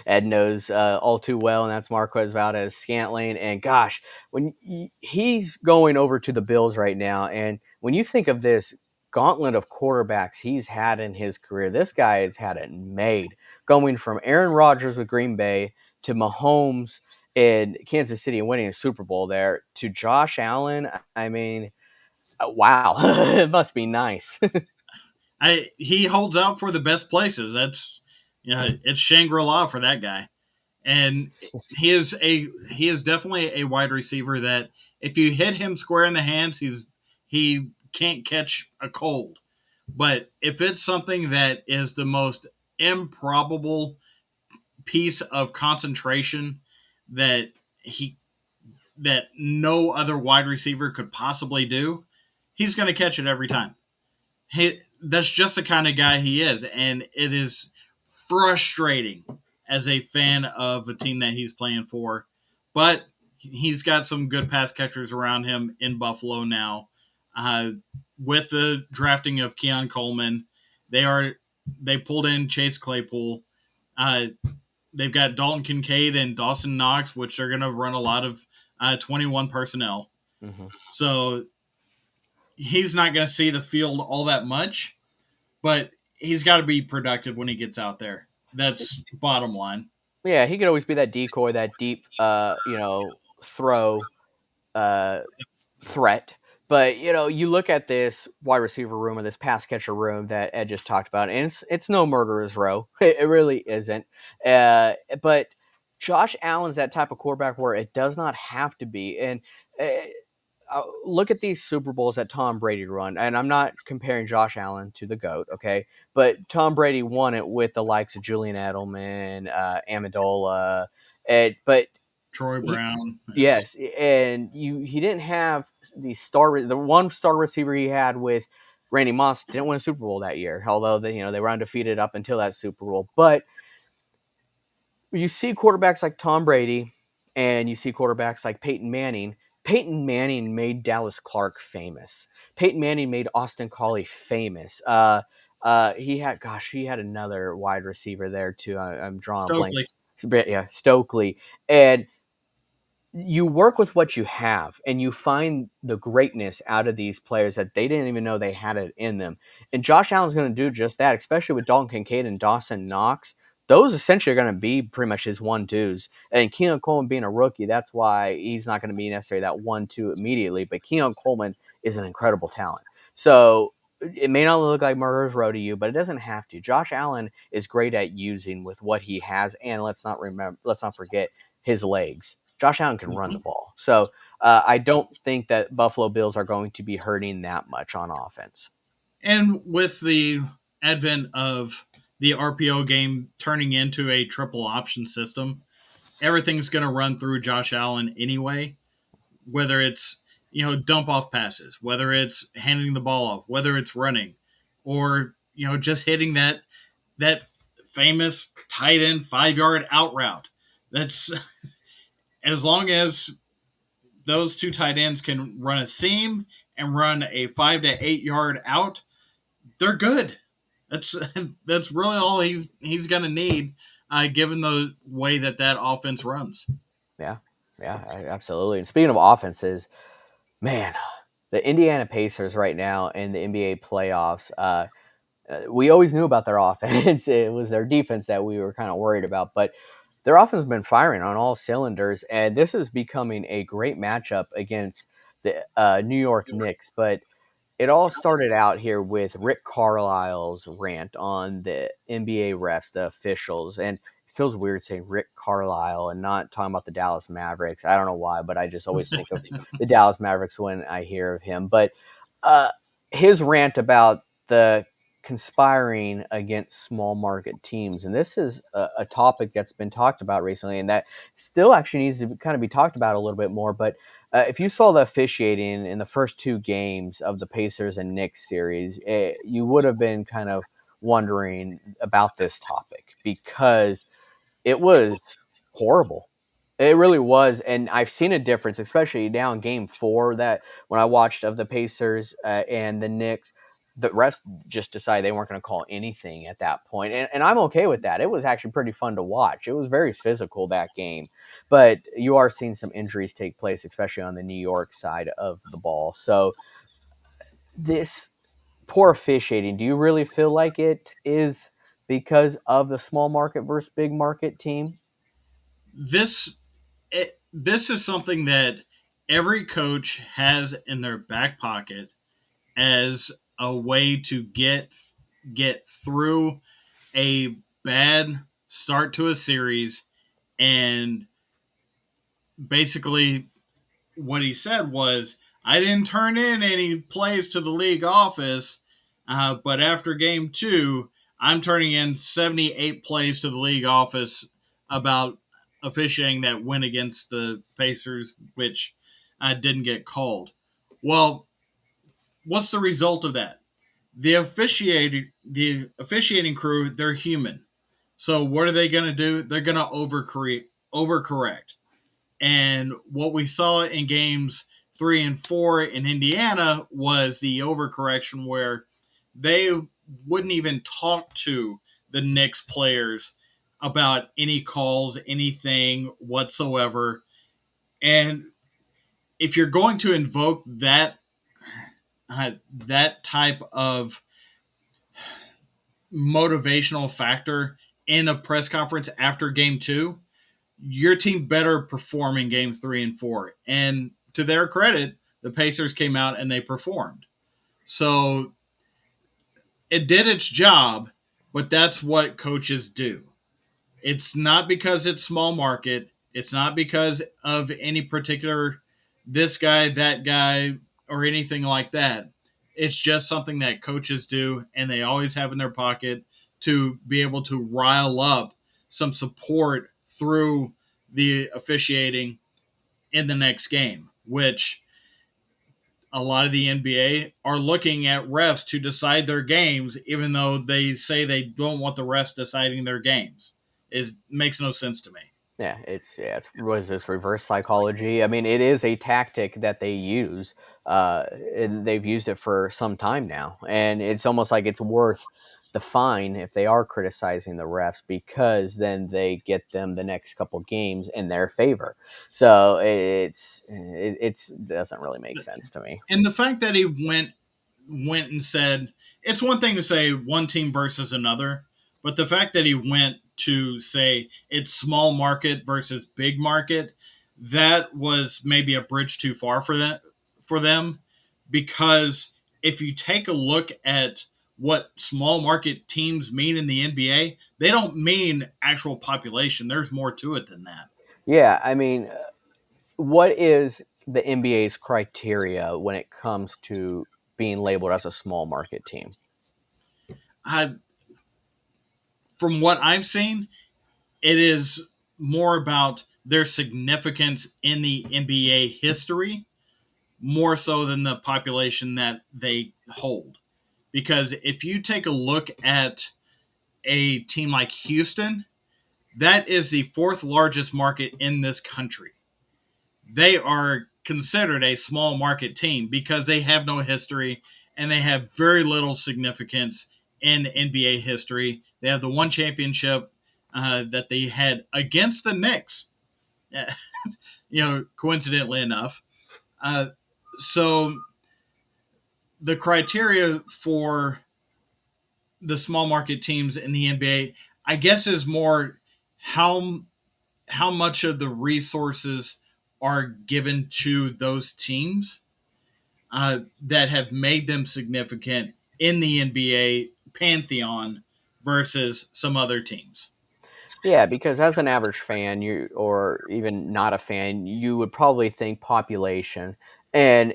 Ed knows all too well, and that's Marquez Valdez-Scantling. And gosh, when he's going over to the Bills right now, and when you think of this gauntlet of quarterbacks he's had in his career, this guy has had it made. Going from Aaron Rodgers with Green Bay to Mahomes in Kansas City and winning a Super Bowl there to Josh Allen. I mean, wow, it must be nice. He holds out for the best places. That's it's Shangri La for that guy, and he is definitely a wide receiver that if you hit him square in the hands, he can't catch a cold. But if it's something that is the most improbable piece of concentration that he that no other wide receiver could possibly do, he's going to catch it every time. That's just the kind of guy he is, and it is frustrating as a fan of a team that he's playing for. But he's got some good pass catchers around him in Buffalo now. Uh, with the drafting of Keon Coleman, they are they pulled in Chase Claypool. Uh, they've got Dalton Kincaid and Dawson Knox, which are going to run a lot of 21 personnel. Hmm. So he's not going to see the field all that much, but he's got to be productive when he gets out there. That's bottom line. Yeah, he could always be that decoy, that deep, throw uh, threat. But you look at this wide receiver room or this pass catcher room that Ed just talked about, and it's no murderer's row. It really isn't. But Josh Allen's that type of quarterback where it does not have to be. And uh, look at these Super Bowls that Tom Brady won, and I'm not comparing Josh Allen to the GOAT, okay? But Tom Brady won it with the likes of Julian Edelman, Amendola, but Troy he, Brown is yes, and he didn't have the one star receiver he had with Randy Moss didn't win a Super Bowl that year, although they were undefeated up until that Super Bowl. But you see quarterbacks like Tom Brady and you see quarterbacks like Peyton Manning. Peyton Manning made Dallas Clark famous. Peyton Manning made Austin Collie famous. He had another wide receiver there too. I'm drawing a blank. Stokely. Yeah, Stokely. And you work with what you have and you find the greatness out of these players that they didn't even know they had it in them. And Josh Allen's going to do just that, especially with Dalton Kincaid and Dawson Knox. Those essentially are going to be pretty much his 1-2s. And Keon Coleman being a rookie, that's why he's not going to be necessarily that 1-2 immediately. But Keon Coleman is an incredible talent. So it may not look like murderer's row to you, but it doesn't have to. Josh Allen is great at using with what he has, and let's not forget his legs. Josh Allen can run the ball. So I don't think that Buffalo Bills are going to be hurting that much on offense. And with the advent of the RPO game turning into a triple option system, everything's going to run through Josh Allen anyway, whether it's dump off passes, whether it's handing the ball off, whether it's running, or just hitting that famous tight end 5 yard out route. That's as long as those two tight ends can run a seam and run a 5 to 8 yard out, they're good. That's that's really all he's going to need, given the way that offense runs. Yeah, yeah, absolutely. And speaking of offenses, man, the Indiana Pacers right now in the NBA playoffs. We always knew about their offense. It was their defense that we were kind of worried about, but their offense has been firing on all cylinders, and this is becoming a great matchup against the New York Knicks. But it all started out here with Rick Carlisle's rant on the NBA refs, the officials, and it feels weird saying Rick Carlisle and not talking about the Dallas Mavericks. I don't know why, but I just always think of the Dallas Mavericks when I hear of him. But uh, his rant about the conspiring against small market teams, and this is a topic that's been talked about recently, and that still actually needs to kind of be talked about a little bit more. But if you saw the officiating in the first two games of the Pacers and Knicks series, you would have been kind of wondering about this topic because it was horrible. It really was, and I've seen a difference, especially now in Game 4. That when I watched of the Pacers and the Knicks, the refs just decided they weren't going to call anything at that point, and I'm okay with that. It was actually pretty fun to watch. It was very physical that game, but you are seeing some injuries take place, especially on the New York side of the ball. So this poor officiating, do you really feel like it is because of the small market versus big market team? This this is something that every coach has in their back pocket as a way to get through a bad start to a series. And basically what he said was, I didn't turn in any plays to the league office, but after game two, I'm turning in 78 plays to the league office about officiating that win against the Pacers, which didn't get called. Well, what's the result of that? The officiating crew, they're human. So what are they going to do? They're going to overcorrect. And what we saw in games 3-4 in Indiana was the overcorrection where they wouldn't even talk to the Knicks players about any calls, anything whatsoever. And if you're going to invoke that type of motivational factor in a press conference after game two, your team better perform in game 3 and 4. And to their credit, the Pacers came out and they performed. So it did its job, but that's what coaches do. It's not because it's small market. It's not because of any particular this guy, that guy, or anything like that. It's just something that coaches do, and they always have in their pocket to be able to rile up some support through the officiating in the next game, which a lot of the NBA are looking at refs to decide their games, even though they say they don't want the refs deciding their games. It makes no sense to me. It's what is this, reverse psychology? I mean, it is a tactic that they use, and they've used it for some time now, and it's almost like it's worth the fine if they are criticizing the refs because then they get them the next couple games in their favor. So it doesn't really make sense to me. And the fact that he went and said it's one thing to say one team versus another, but the fact that he went to say it's small market versus big market, that was maybe a bridge too far for them because if you take a look at what small market teams mean in the NBA, they don't mean actual population. There's more to it than that. Yeah, I mean, what is the NBA's criteria when it comes to being labeled as a small market team? I, from what I've seen, it is more about their significance in the NBA history, more so than the population that they hold. Because if you take a look at a team like Houston, that is the fourth largest market in this country. They are considered a small market team because they have no history and they have very little significance in NBA history. They have the one championship that they had against the Knicks, coincidentally enough. Uh, so the criteria for the small market teams in the NBA, I guess, is more how how much of the resources are given to those teams that have made them significant in the NBA pantheon versus some other teams. Yeah, because as an average fan, you or even not a fan, you would probably think population, and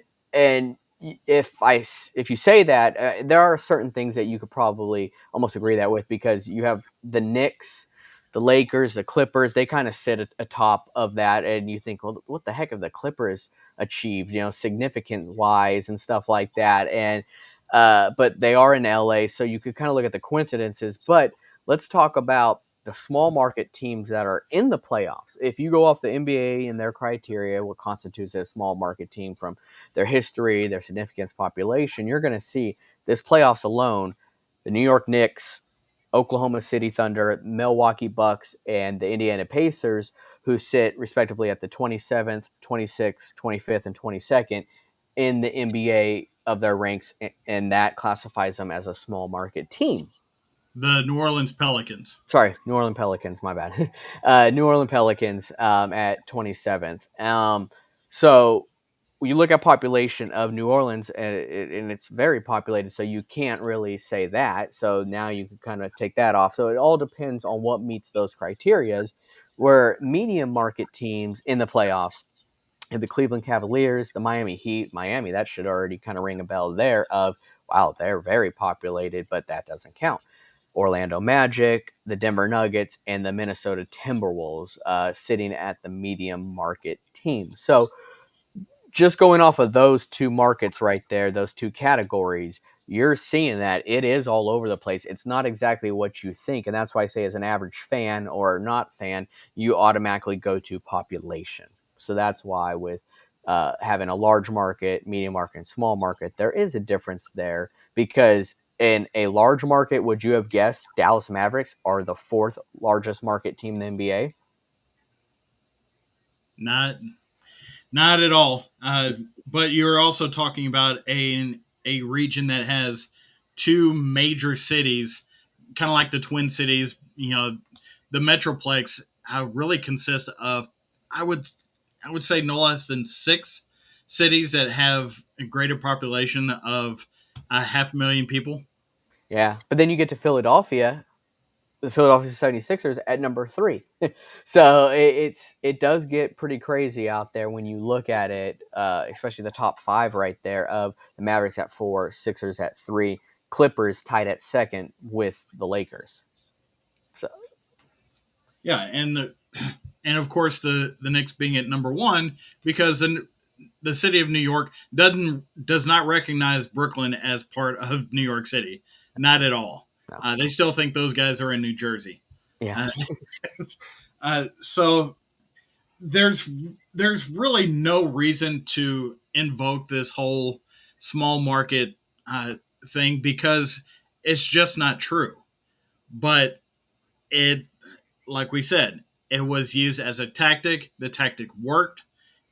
if you say that, there are certain things that you could probably almost agree that with because you have the Knicks, the Lakers, the Clippers. They kind of sit atop of that, and you think, well, what the heck have the Clippers achieved? Significant wise and stuff like that, and but they are in LA, so you could kind of look at the coincidences, but let's talk about the small market teams that are in the playoffs. If you go off the NBA and their criteria, what constitutes a small market team from their history, their significance, population, you're going to see this playoffs alone, the New York Knicks, Oklahoma City Thunder, Milwaukee Bucks, and the Indiana Pacers, who sit respectively at the 27th, 26th, 25th, and 22nd in the NBA of their ranks, and that classifies them as a small market team. The New Orleans Pelicans. Sorry, New Orleans Pelicans. My bad. New Orleans Pelicans at 27th. So you look at population of New Orleans, and it's very populated, so you can't really say that. So now you can kind of take that off. So it all depends on what meets those criterias. Where medium market teams in the playoffs, and the Cleveland Cavaliers, the Miami Heat, Miami, that should already kind of ring a bell there of, wow, they're very populated, but that doesn't count. Orlando Magic, the Denver Nuggets, and the Minnesota Timberwolves sitting at the medium market team. So just going off of those two markets right there, those two categories, you're seeing that it is all over the place. It's not exactly what you think. And that's why I say, as an average fan or not fan, you automatically go to population. So that's why with having a large market, medium market, and small market, there is a difference there because in a large market, would you have guessed Dallas Mavericks are the fourth largest market team in the NBA? Not not at all. But you're also talking about a region that has two major cities, kind of like the Twin Cities. The Metroplex really consists of, I would I would say, no less than six cities that have a greater population of a half million people. Yeah, but then you get to Philadelphia, the Philadelphia 76ers at number three. So it does get pretty crazy out there when you look at it, especially the top five right there of the Mavericks at four, Sixers at three, Clippers tied at second with the Lakers. So Yeah, and of course the Knicks being at number one because the city of New York does not recognize Brooklyn as part of New York City, not at all. no, They still think those guys are in New Jersey. yeah, Uh, so there's there's really no reason to invoke this whole small market thing because it's just not true. But it, like we said, it was used as a tactic. The tactic worked,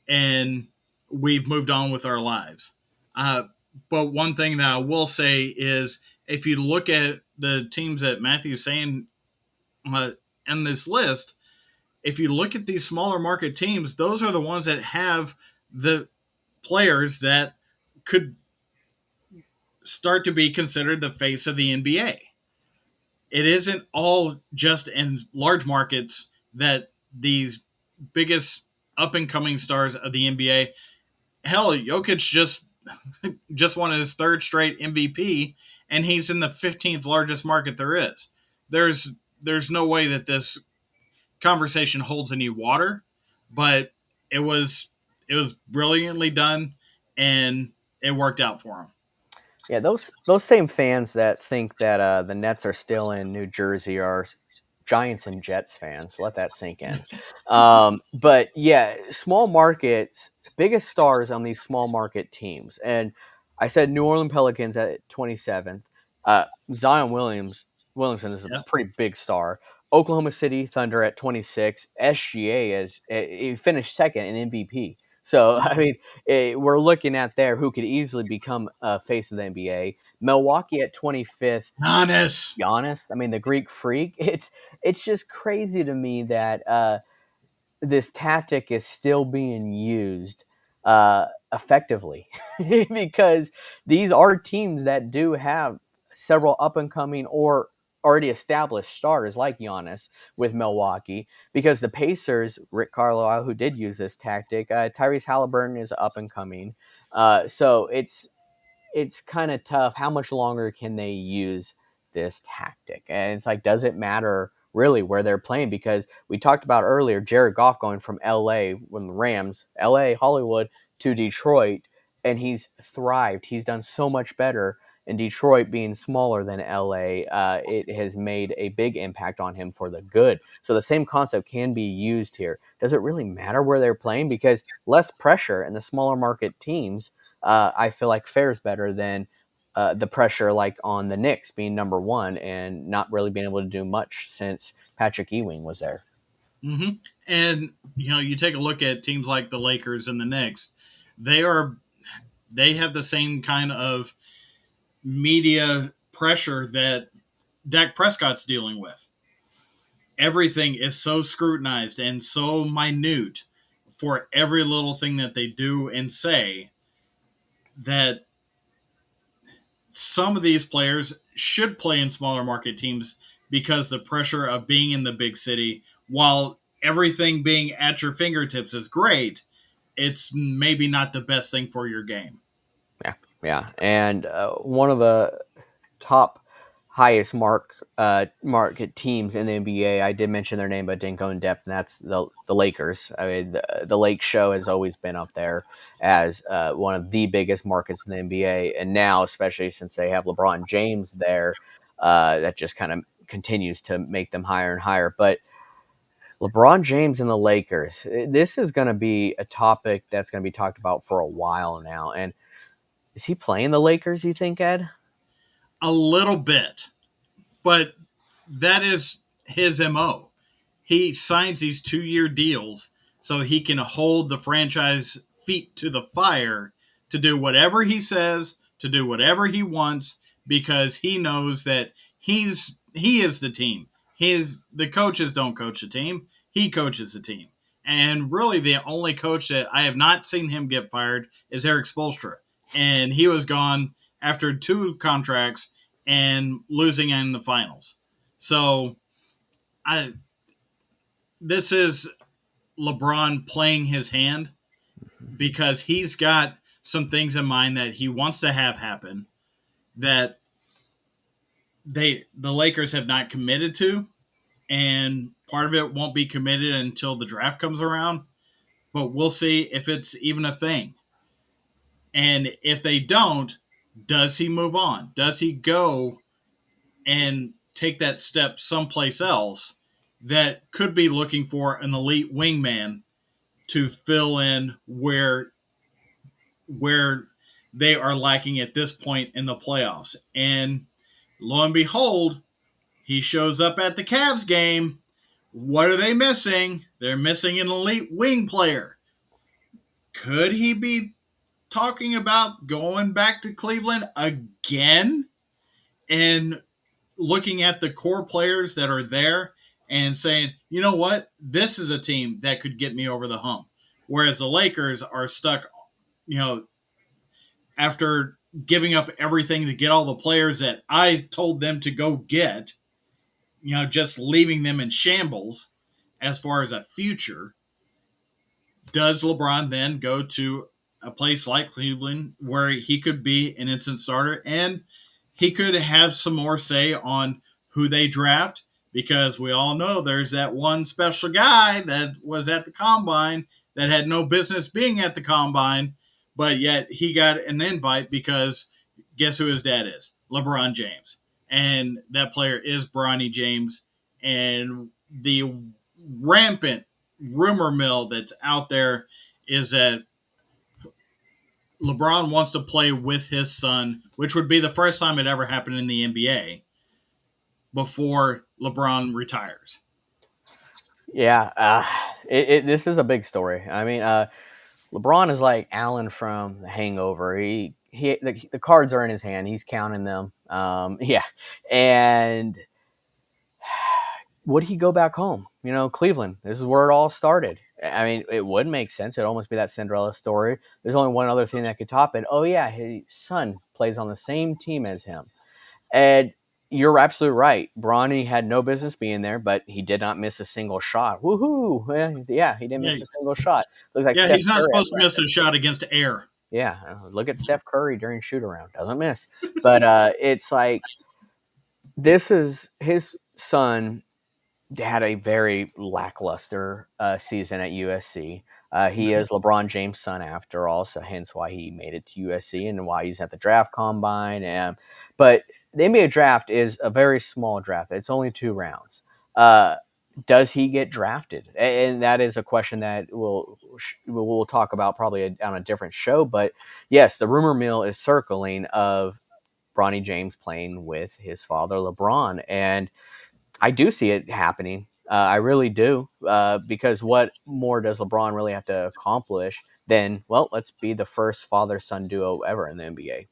and we've moved on with our lives. Uh, but one thing that I will say is, if you look at the teams that Matthew's saying uh, in this list, if you look at these smaller market teams, those are the ones that have the players that could start to be considered the face of the NBA. It isn't all just in large markets that these biggest up and coming stars of the NBA. Hell, Jokic just won his third straight MVP, and he's in the 15th largest market there is. There's no way that this conversation holds any water, but it was it was brilliantly done, and it worked out for him. yeah. Those same fans that think that the Nets are still in New Jersey are Giants and Jets fans. Let that sink in. But yeah, small markets, biggest stars on these small market teams. And I said New Orleans Pelicans at 27th. Zion Williamson is a Yeah. pretty big star. Oklahoma City Thunder at 26. SGA is he finished second in MVP. So I mean, we're looking at there who could easily become a face of the NBA. Milwaukee at 25th. Giannis. Giannis, I mean the Greek freak. It's just crazy to me that this tactic is still being used effectively because these are teams that do have several up and coming or already established stars like Giannis with Milwaukee. Because the Pacers, Rick Carlisle, who did use this tactic, Tyrese Halliburton is up and coming. So it's kind of tough. How much longer can they use this tactic? And it's like, does it matter really where they're playing? Because we talked about earlier, Jared Goff going from LA when the Rams, LA, Hollywood to Detroit, and he's thrived. He's done so much better. And Detroit being smaller than LA, it has made a big impact on him for the good. So the same concept can be used here. Does it really matter where they're playing? Because less pressure in the smaller market teams I feel like fares better than the pressure like on the Knicks being number one and not really being able to do much since Patrick Ewing was there. Mm-hmm. And you take a look at teams like the Lakers and the Knicks. They are they have the same kind of media pressure that Dak Prescott's dealing with. Everything is so scrutinized and so minute for every little thing that they do and say that some of these players should play in smaller market teams because the pressure of being in the big city, while everything being at your fingertips is great, it's maybe not the best thing for your game. Yeah, yeah, and one of the top highest market teams in the NBA. I did mention their name, but didn't go in depth, and that's the Lakers. I mean, the Lake Show has always been up there as one of the biggest markets in the NBA, and now, especially since they have LeBron James there, that just kind of continues to make them higher and higher. But LeBron James and the Lakers. This is going to be a topic that's going to be talked about for a while now. And is he playing the Lakers, you think, Ed? A little bit, but that is his MO. He signs these 2-year deals so he can hold the franchise feet to the fire to do whatever he says, to do whatever he wants, because he knows that he is the team. The coaches don't coach the team. He coaches the team. And really the only coach that I have not seen him get fired is Eric Spoelstra. And he was gone after 2 contracts and losing in the finals. So I this is LeBron playing his hand because he's got some things in mind that he wants to have happen that the Lakers have not committed to, and part of it won't be committed until the draft comes around, but we'll see if it's even a thing. And if they don't, does he move on? Does he go and take that step someplace else that could be looking for an elite wingman to fill in where they are lacking at this point in the playoffs. And lo and behold, he shows up at the Cavs game. What are they missing? They're missing an elite wing player. Could he be talking about going back to Cleveland again and looking at the core players that are there and saying, you know what, this is a team that could get me over the hump? Whereas the Lakers are stuck, you know, after giving up everything to get all the players that I told them to go get, just leaving them in shambles as far as a future. Does LeBron then go to a place like Cleveland where he could be an instant starter and he could have some more say on who they draft? Because we all know there's that one special guy that was at the combine that had no business being at the combine, but yet he got an invite because guess who his dad is? LeBron James. And that player is Bronny James. And the rampant rumor mill that's out there is that LeBron wants to play with his son, which would be the first time it ever happened in the NBA before LeBron retires. Yeah, this is a big story. I mean, LeBron is like Alan from The Hangover. The cards are in his hand. He's counting them. Yeah, and would he go back home? Cleveland. This is where it all started. I mean, it would make sense. It'd almost be that Cinderella story. There's only one other thing that could top it. Oh yeah, his son plays on the same team as him. And you're absolutely right. Bronny had no business being there, but he did not miss a single shot. Woohoo! Yeah, he didn't Yeah, miss a single shot. Looks like yeah, Steph he's not Curry at supposed to miss practice. a shot against air. Yeah, look at Steph Curry during shoot around. Doesn't miss. But it's like this is his son had a very lackluster season at USC. He is LeBron James' son, after all, so hence why he made it to USC and why he's at the draft combine. But the NBA draft is a very small draft; it's only 2 rounds. Uh, does he get drafted? And that is a question that we'll talk about probably on a different show. But yes, the rumor mill is circling of Bronny James playing with his father, LeBron, and I do see it happening. I really do. Because what more does LeBron really have to accomplish than, well, let's be the first father son duo ever in the NBA?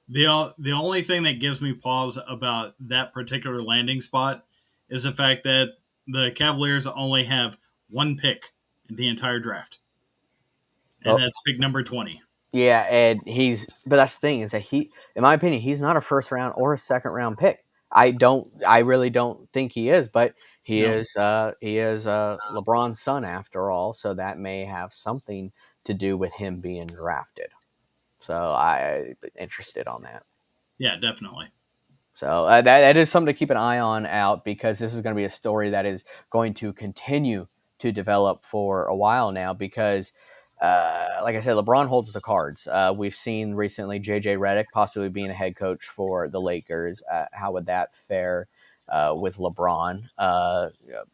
The only thing that gives me pause about that particular landing spot is the fact that the Cavaliers only have one pick in the entire draft, and Well, that's pick number 20. yeah, and but that's the thing is that in my opinion, he's not a first round or a second round pick. I really don't think he is, but No, he is LeBron's son after all, so that may have something to do with him being drafted. So I interested on that. yeah, definitely. So that is something to keep an eye on out because this is going to be a story that is going to continue to develop for a while now because, like I said, LeBron holds the cards. We've seen recently JJ Redick possibly being a head coach for the Lakers. How would that fare? with LeBron,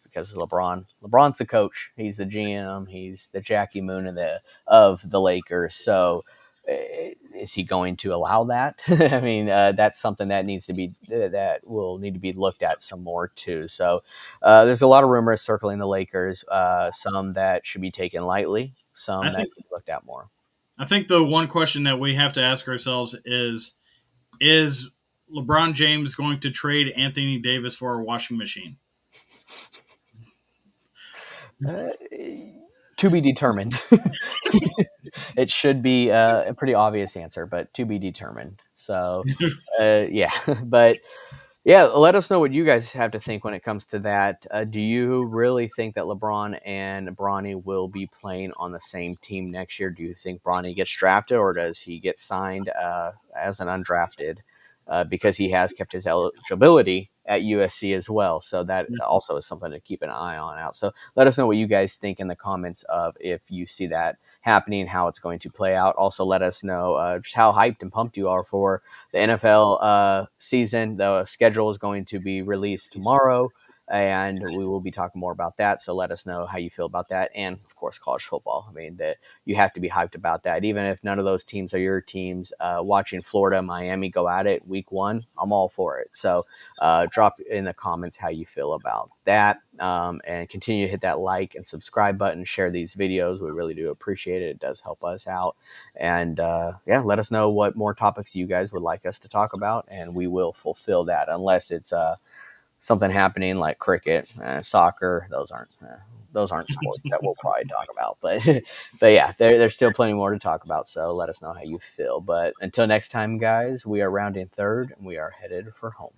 because LeBron's the coach, he's the GM, he's the Jackie Moon of the Lakers. So is he going to allow that? I mean, that's something that needs to be that will need to be looked at some more too. So there's a lot of rumors circling the Lakers, some that should be taken lightly, I some that think should be looked at more. I think the one question that we have to ask ourselves is LeBron James going to trade Anthony Davis for a washing machine? Uh, to be determined. It should be a pretty obvious answer, but to be determined. So, yeah, but yeah, let us know what you guys have to think when it comes to that. Do you really think that LeBron and Bronny will be playing on the same team next year? Do you think Bronny gets drafted, or does he get signed as an undrafted? Because he has kept his eligibility at USC as well. So that also is something to keep an eye on out. So let us know what you guys think in the comments of if you see that happening, how it's going to play out. Also, let us know just how hyped and pumped you are for the NFL season. The schedule is going to be released tomorrow, and we will be talking more about that. So let us know how you feel about that, and of course, college football. I mean, that you have to be hyped about that, even if none of those teams are your teams. Watching Florida, Miami go at it week one, I'm all for it. So drop in the comments how you feel about that, and continue to hit that like and subscribe button. Share these videos. We really do appreciate it. It does help us out. And yeah, let us know what more topics you guys would like us to talk about, and we will fulfill that, unless it's something happening like cricket, soccer. Those aren't sports that we'll probably talk about. But yeah, there's still plenty more to talk about. So let us know how you feel. But until next time, guys, we are rounding third, and we are headed for home.